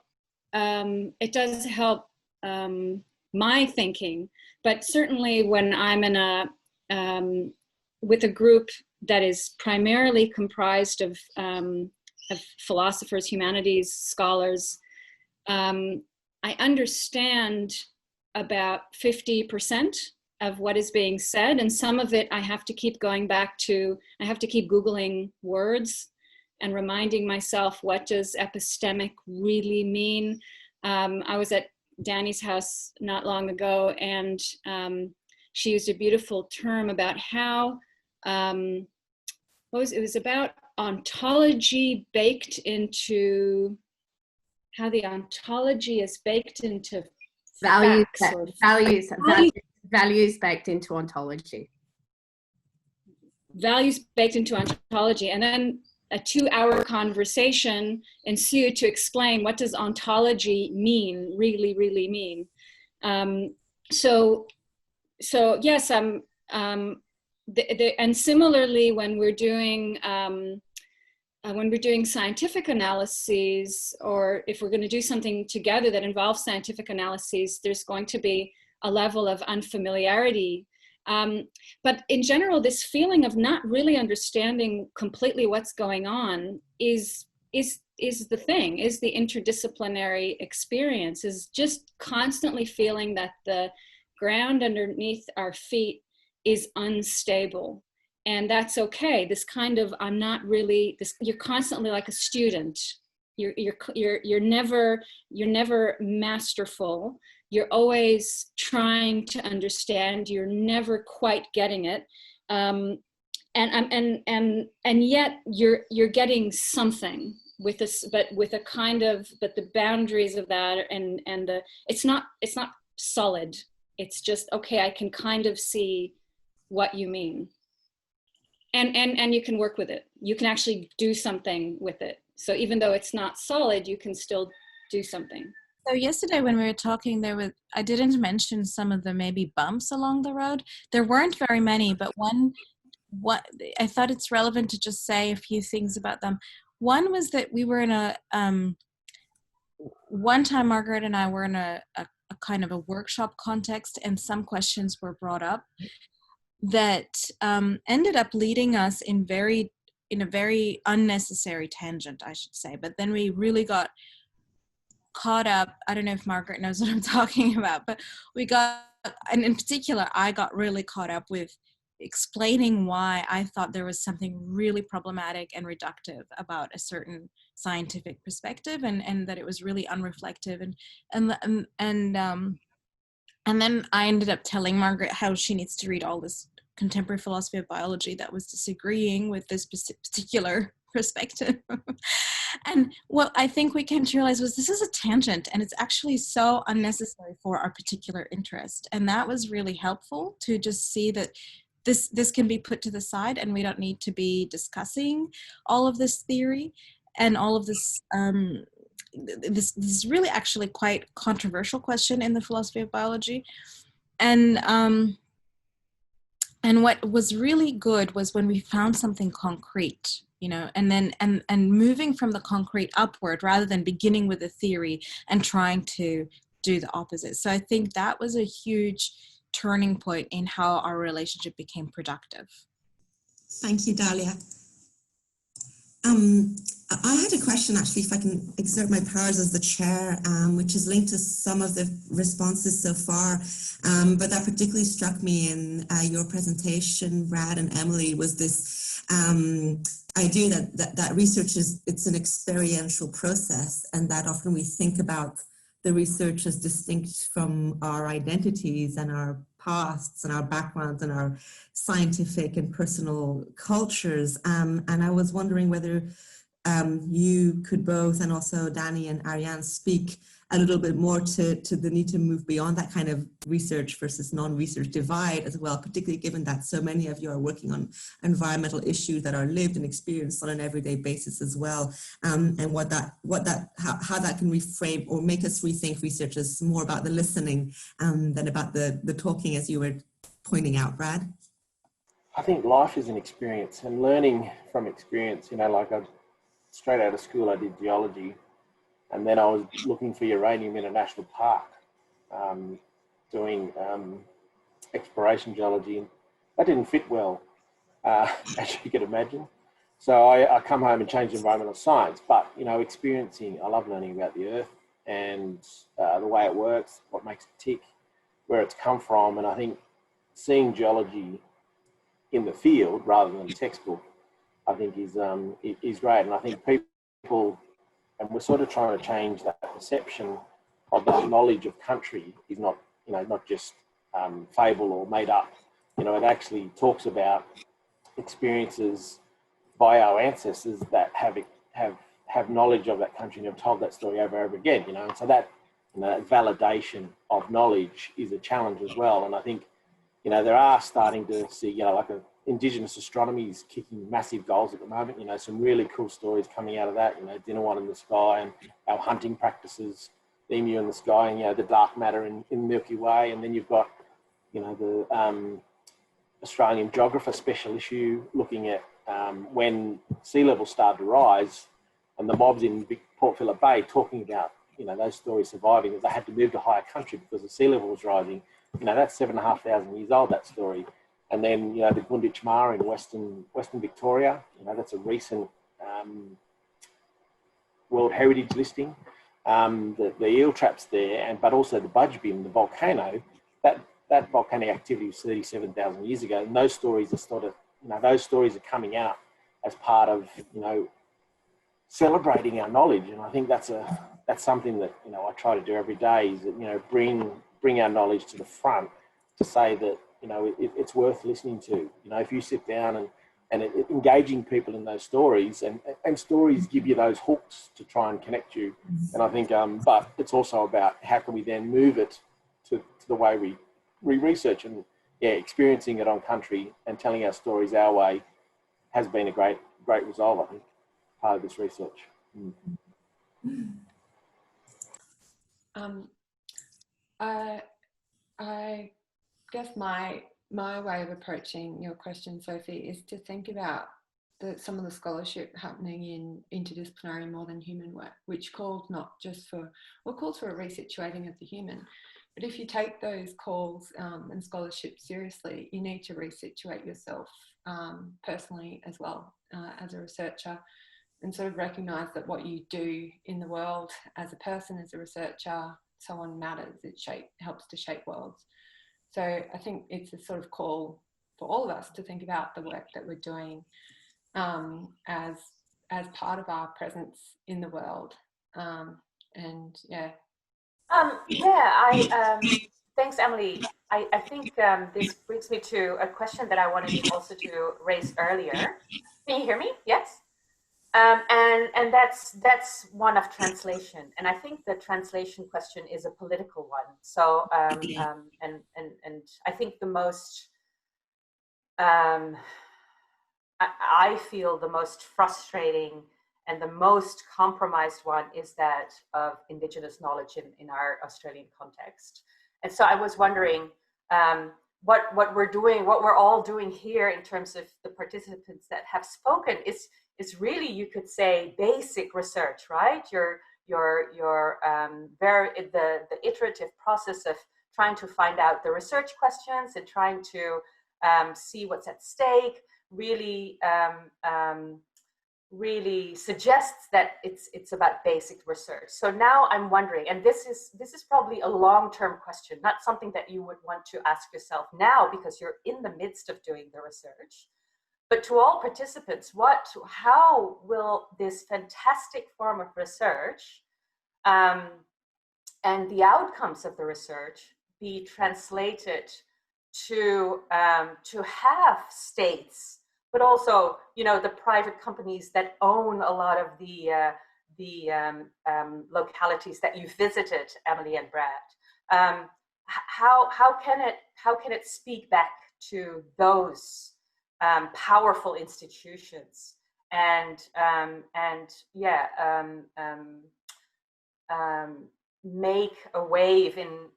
It does help my thinking, but certainly when I'm in with a group that is primarily comprised of philosophers, humanities, scholars, I understand about 50% of what is being said, and some of it I have to keep going back to. I have to keep Googling words and reminding myself, what does epistemic really mean? I was at Danny's house not long ago, and she used a beautiful term about how, it was about ontology baked into, how the ontology is baked into values baked into ontology. Values baked into ontology. And then a 2-hour conversation ensued to explain what does ontology mean, really mean. So yes, and similarly when we're doing scientific analyses, or if we're going to do something together that involves scientific analyses, there's going to be a level of unfamiliarity. But in general, this feeling of not really understanding completely what's going on is the thing, is the interdisciplinary experience, is just constantly feeling that the ground underneath our feet is unstable. And that's okay. This kind of, I'm not really, this, you're constantly like a student. You're never masterful. You're always trying to understand. You're never quite getting it, and yet you're getting something with this, but with a kind of, but the boundaries of that and the, it's not solid. It's just, okay, I can kind of see what you mean, and you can work with it. You can actually do something with it. So even though it's not solid, you can still do something. So yesterday when we were talking, I didn't mention some of the maybe bumps along the road. There weren't very many, but what I thought it's relevant to just say a few things about them. One was that we were in one time Margaret and I were in a kind of a workshop context, and some questions were brought up that ended up leading us in a very unnecessary tangent, I should say. But then we really got caught up. I don't know if Margaret knows what I'm talking about, but and in particular, I got really caught up with explaining why I thought there was something really problematic and reductive about a certain scientific perspective, and that it was really unreflective, and then I ended up telling Margaret how she needs to read all this contemporary philosophy of biology that was disagreeing with this particular perspective. And what I think we came to realize was this is a tangent, and it's actually so unnecessary for our particular interest. And that was really helpful to just see that this can be put to the side, and we don't need to be discussing all of this theory and all of this this is really actually quite controversial question in the philosophy of biology. And what was really good was when we found something concrete, you know, and then and moving from the concrete upward rather than beginning with a theory and trying to do the opposite. So I think that was a huge turning point in how our relationship became productive. Thank you, Dalia. I had a question, actually, if I can exert my powers as the chair, which is linked to some of the responses so far, but that particularly struck me in your presentation, Brad and Emily, was this idea that research it's an experiential process, and that often we think about the research as distinct from our identities and our pasts and our backgrounds and our scientific and personal cultures. And I was wondering whether you could both, and also Danny and Arian, speak a little bit more to the need to move beyond that kind of research versus non-research divide as well, particularly given that so many of you are working on environmental issues that are lived and experienced on an everyday basis as well, and how that can reframe or make us rethink research as more about the listening than about the talking, as you were pointing out, Brad. I think life is an experience, and learning from experience, you know, like straight out of school I did geology, and then I was looking for uranium in a national park, doing exploration geology, and that didn't fit well, as you could imagine. So I come home and changed environmental science, but, you know, I love learning about the earth and the way it works, what makes it tick, where it's come from, and I think seeing geology in the field rather than textbook, I think is great. And I think people, and we're sort of trying to change that perception of that knowledge of country is not, you know, not just fable or made up. You know, it actually talks about experiences by our ancestors that have knowledge of that country and have told that story over and over again. You know, and so that, you know, that validation of knowledge is a challenge as well. And I think, you know, there are starting to see, you know, like Indigenous astronomy is kicking massive goals at the moment. You know, some really cool stories coming out of that. You know, dinner one in the sky, and our hunting practices, the emu in the sky, and, you know, the dark matter in the Milky Way. And then you've got, you know, the Australian Geographer special issue looking at when sea levels started to rise, and the mobs in Port Phillip Bay talking about, you know, those stories surviving, that they had to move to higher country because the sea level was rising. You know, that's 7,500 years old, that story. And then, you know, the Gunditj Maar in Western Victoria, you know, that's a recent World Heritage listing. The eel traps there, but also the Budgebim, the volcano, that volcanic activity was 37,000 years ago. And those stories are sort of, you know, those stories are coming out as part of, you know, celebrating our knowledge. And I think that's something that, you know, I try to do every day, is that, you know, bring our knowledge to the front, to say that, you know, it's worth listening to. You know, if you sit down and engaging people in those stories, and stories give you those hooks to try and connect you. And I think, but it's also about how can we then move it to the way we research, and yeah, experiencing it on country and telling our stories our way has been a great result, I think, part of this research. I guess my way of approaching your question, Sophie, is to think about some of the scholarship happening in interdisciplinary modern human work, which calls for a resituating of the human. But if you take those calls and scholarship seriously, you need to resituate yourself personally as well, as a researcher, and sort of recognise that what you do in the world as a person, as a researcher, so on, matters. It helps to shape worlds. So I think it's a sort of call for all of us to think about the work that we're doing as part of our presence in the world. And yeah. Thanks, Emily. I think this brings me to a question that I wanted also to raise earlier. Can you hear me? Yes? And that's one of translation, and I think the translation question is a political one. So and I think the most I feel the most frustrating and the most compromised one is that of Indigenous knowledge in our Australian context. And so I was wondering what we're doing, what we're all doing here in terms of the participants that have spoken is really, you could say, basic research, right? Your the iterative process of trying to find out the research questions and trying to see what's at stake really suggests that it's about basic research. So now I'm wondering, and this is probably a long-term question, not something that you would want to ask yourself now because you're in the midst of doing the research, but to all participants, how will this fantastic form of research and the outcomes of the research be translated to have states, but also, you know, the private companies that own a lot of the localities that you've visited, Emily and Brad. How can it speak back to those powerful institutions and make a wave in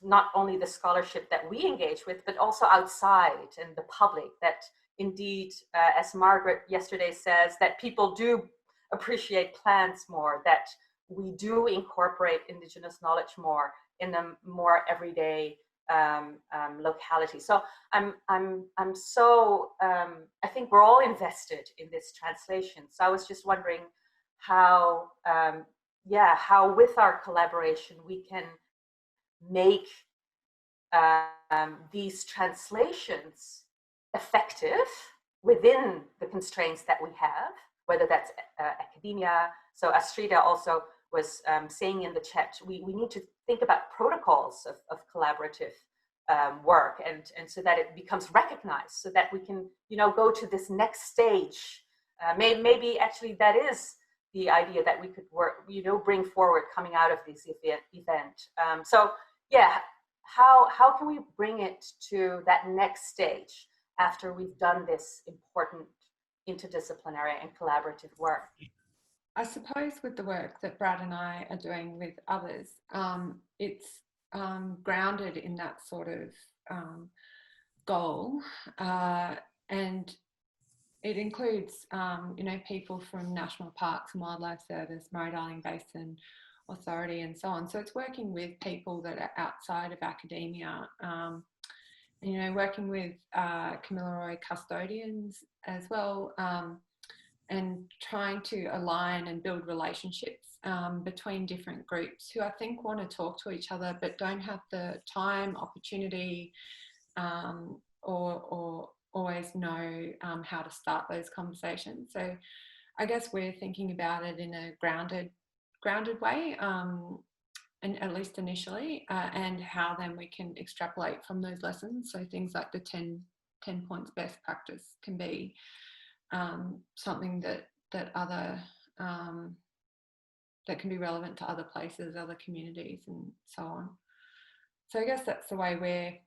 not only the scholarship that we engage with, but also outside and the public, that indeed, as Margaret yesterday says, that people do appreciate plants more, that we do incorporate Indigenous knowledge more in a more everyday locality. So I think we're all invested in this translation. So I was just wondering how with our collaboration we can make these translations effective within the constraints that we have, whether that's academia. So Astrida also was saying in the chat, we need to think about protocols of collaborative work, and so that it becomes recognized, so that we can, you know, go to this next stage. Maybe actually that is the idea that we could work, you know, bring forward coming out of this event. So yeah, how can we bring it to that next stage after we've done this important interdisciplinary and collaborative work? I suppose with the work that Brad and I are doing with others, it's grounded in that sort of goal, and it includes, you know, people from National Parks and Wildlife Service, Murray-Darling Basin Authority, and so on. So it's working with people that are outside of academia, you know, working with Kamilaroi custodians as well, and trying to align and build relationships between different groups who I think want to talk to each other but don't have the time, opportunity, or always know how to start those conversations. So I guess we're thinking about it in a grounded way, and at least initially, and how then we can extrapolate from those lessons. So things like the 10 points best practice can be something that other that can be relevant to other places, other communities, and so on. So I guess that's the way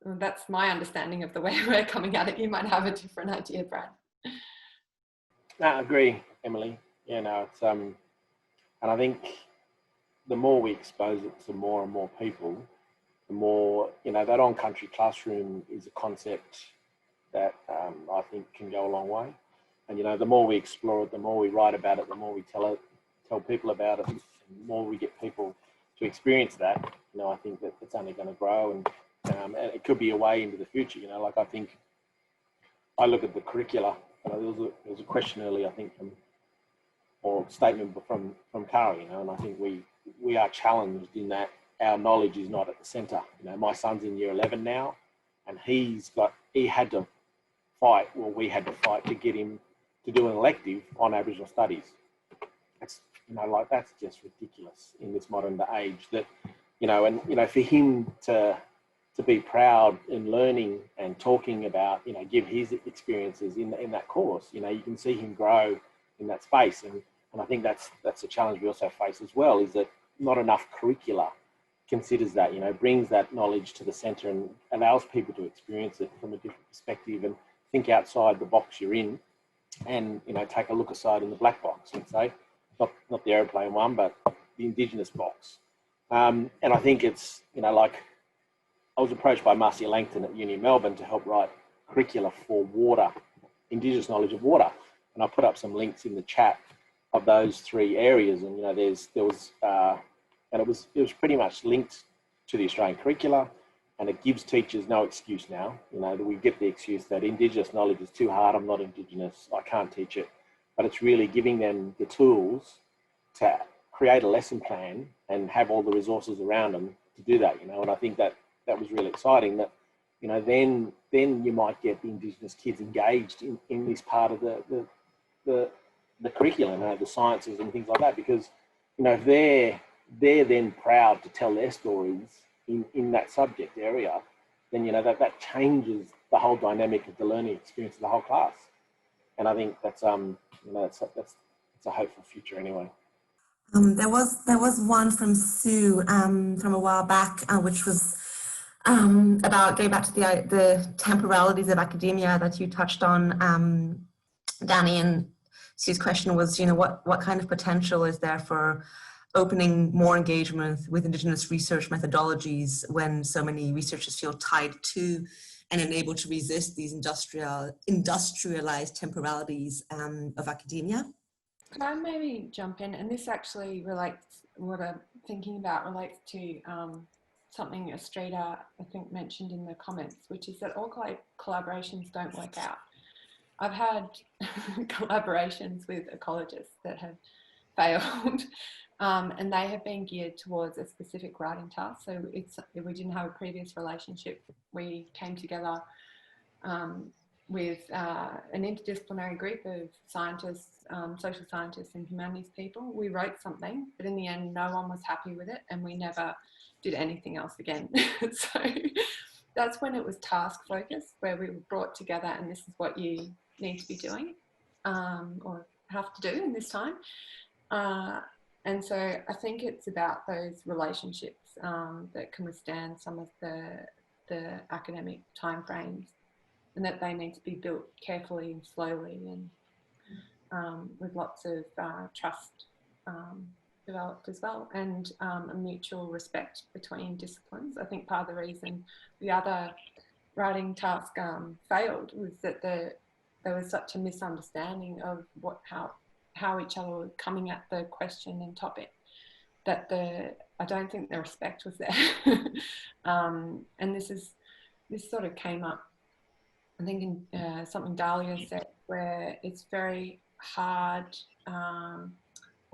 that's my understanding of the way we're coming at it. You might have a different idea, Brad. No, I agree, Emily. Yeah, no, it's and I think the more we expose it to more and more people, the more, you know, that on-country classroom is a concept that I think can go a long way. And, you know, the more we explore it, the more we write about it, the more we tell people about it, the more we get people to experience that, you know, I think that it's only going to grow, and it could be a way into the future. You know, like I think I look at the curricula. You know, there was a question earlier, I think, or statement from Kari, you know, and I think we are challenged in that our knowledge is not at the centre. You know, my son's in year 11 now, and we had to fight to get him to do an elective on Aboriginal studies. That's, you know, like, that's just ridiculous in this modern day age, that, you know, and, you know, for him to be proud in learning and talking about, you know, give his experiences in that course, you know, you can see him grow in that space. And I think that's a challenge we also face as well, is that not enough curricula considers that, brings that knowledge to the centre and allows people to experience it from a different perspective and think outside the box you're in, and take a look aside in the black box and say, not the aeroplane one, but the Indigenous box. And I think it's, like, I was approached by Marcia Langton at Uni of Melbourne to help write curricula for water, Indigenous knowledge of water, and I put up some links in the chat of those 3 areas, and it was pretty much linked to the Australian curricula, and it gives teachers no excuse now. That we get the excuse that Indigenous knowledge is too hard, I'm not Indigenous, I can't teach it. But it's really giving them the tools to create a lesson plan and have all the resources around them to do that, and I think that was really exciting, that, then you might get the Indigenous kids engaged in this part of the curriculum, the sciences and things like that, because, if they're then proud to tell their stories in that subject area, then, that changes the whole dynamic of the learning experience of the whole class. And I think that's that's a hopeful future anyway. There was one from Sue from a while back, which was about going back to the temporalities of academia that you touched on, Danny. And Sue's question was, what kind of potential is there for opening more engagement with Indigenous research methodologies when so many researchers feel tied to and unable to resist these industrialized temporalities of academia? Could I maybe jump in? And this actually relates, what I'm thinking about relates to something Estrida, I think, mentioned in the comments, which is that all collaborations don't work out. I've had collaborations with ecologists that have failed, and they have been geared towards a specific writing task. So we didn't have a previous relationship. We came together with an interdisciplinary group of scientists, social scientists and humanities people. We wrote something, but in the end, no one was happy with it, and we never did anything else again. So that's when it was task focused, where we were brought together and this is what you need to be doing or have to do in this time. And so I think it's about those relationships that can withstand some of the academic timeframes, and that they need to be built carefully and slowly, and with lots of trust developed as well, and a mutual respect between disciplines. I think part of the reason the other writing task failed was that there was such a misunderstanding of how each other were coming at the question and topic, that I don't think the respect was there. And this sort of came up, I think, in something Dahlia said, where it's very hard, I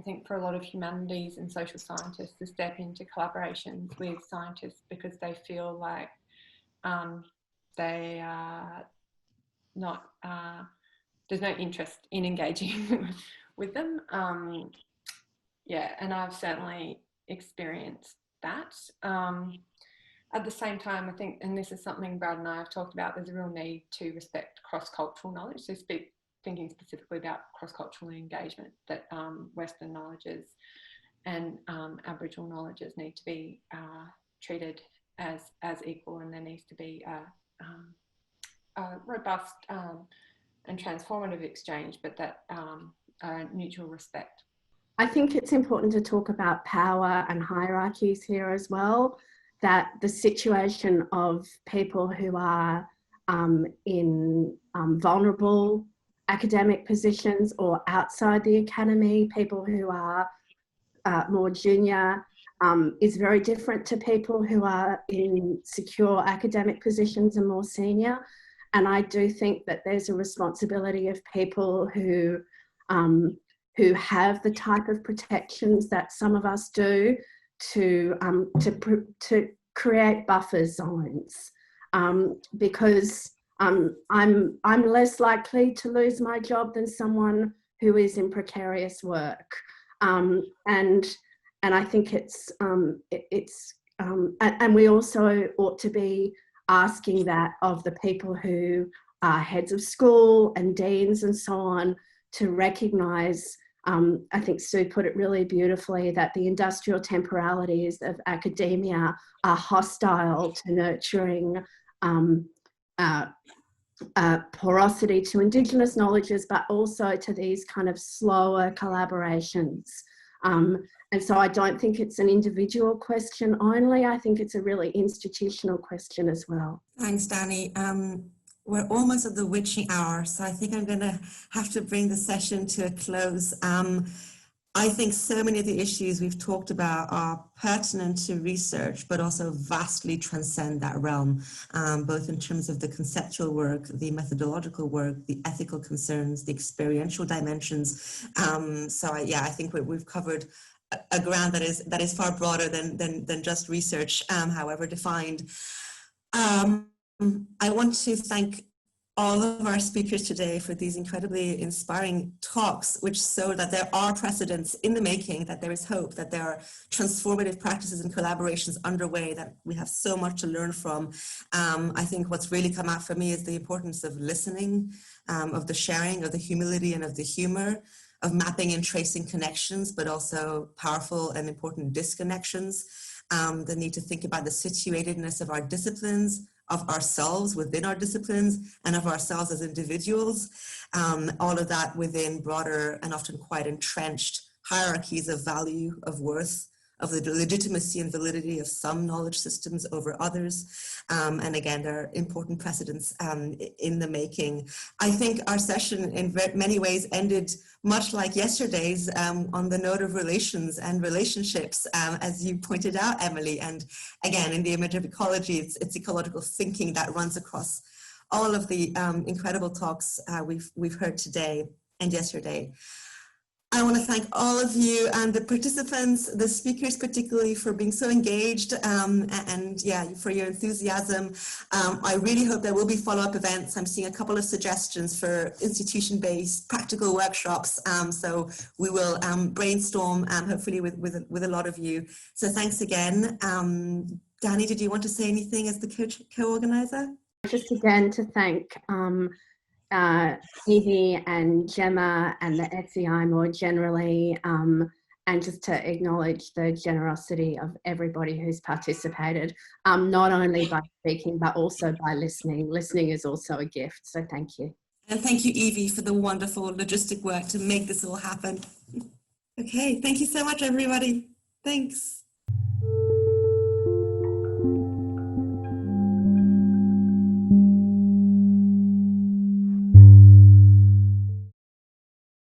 think, for a lot of humanities and social scientists to step into collaborations with scientists because they feel like they are not, there's no interest in engaging with them. Yeah, and I've certainly experienced that. At the same time, I think, and this is something Brad and I have talked about, there's a real need to respect cross-cultural knowledge. So thinking specifically about cross-cultural engagement, that Western knowledges and Aboriginal knowledges need to be treated as equal, and there needs to be a robust and transformative exchange, but that mutual respect. I think it's important to talk about power and hierarchies here as well, that the situation of people who are in vulnerable academic positions or outside the academy, people who are more junior, is very different to people who are in secure academic positions and more senior. And I do think that there's a responsibility of people who have the type of protections that some of us do to create buffer zones, because I'm less likely to lose my job than someone who is in precarious work, and I think and we also ought to be asking that of the people who are heads of school and deans and so on, to recognize, I think Sue put it really beautifully, that the industrial temporalities of academia are hostile to nurturing porosity to Indigenous knowledges, but also to these kind of slower collaborations. And so I don't think it's an individual question only, I think it's a really institutional question as well. Thanks, Danny. We're almost at the witching hour, so I think I'm going to have to bring the session to a close. I think so many of the issues we've talked about are pertinent to research, but also vastly transcend that realm, both in terms of the conceptual work, the methodological work, the ethical concerns, the experiential dimensions. I think we've covered a ground that is far broader than just research, however defined. I want to thank all of our speakers today for these incredibly inspiring talks, which show that there are precedents in the making, that there is hope, that there are transformative practices and collaborations underway, that we have so much to learn from. I think what's really come out for me is the importance of listening, of the sharing, of the humility and of the humor, of mapping and tracing connections, but also powerful and important disconnections, the need to think about the situatedness of our disciplines, of ourselves within our disciplines, and of ourselves as individuals, all of that within broader and often quite entrenched hierarchies of value, of worth, of the legitimacy and validity of some knowledge systems over others. And again, there are important precedents in the making. I think our session in many ways ended much like yesterday's, on the note of relations and relationships, as you pointed out, Emily. And again, in the image of ecology, it's ecological thinking that runs across all of the incredible talks we've heard today and yesterday. I want to thank all of you and the participants, the speakers particularly, for being so engaged and for your enthusiasm. I really hope there will be follow-up events. I'm seeing a couple of suggestions for institution-based practical workshops. So we will brainstorm hopefully with a lot of you. So thanks again. Danny, did you want to say anything as the co-organizer? Just again to thank Evie and Gemma and the ETSI more generally, and just to acknowledge the generosity of everybody who's participated, not only by speaking, but also by listening. Listening is also a gift, so thank you. And thank you, Evie, for the wonderful logistic work to make this all happen. Okay, thank you so much, everybody. Thanks.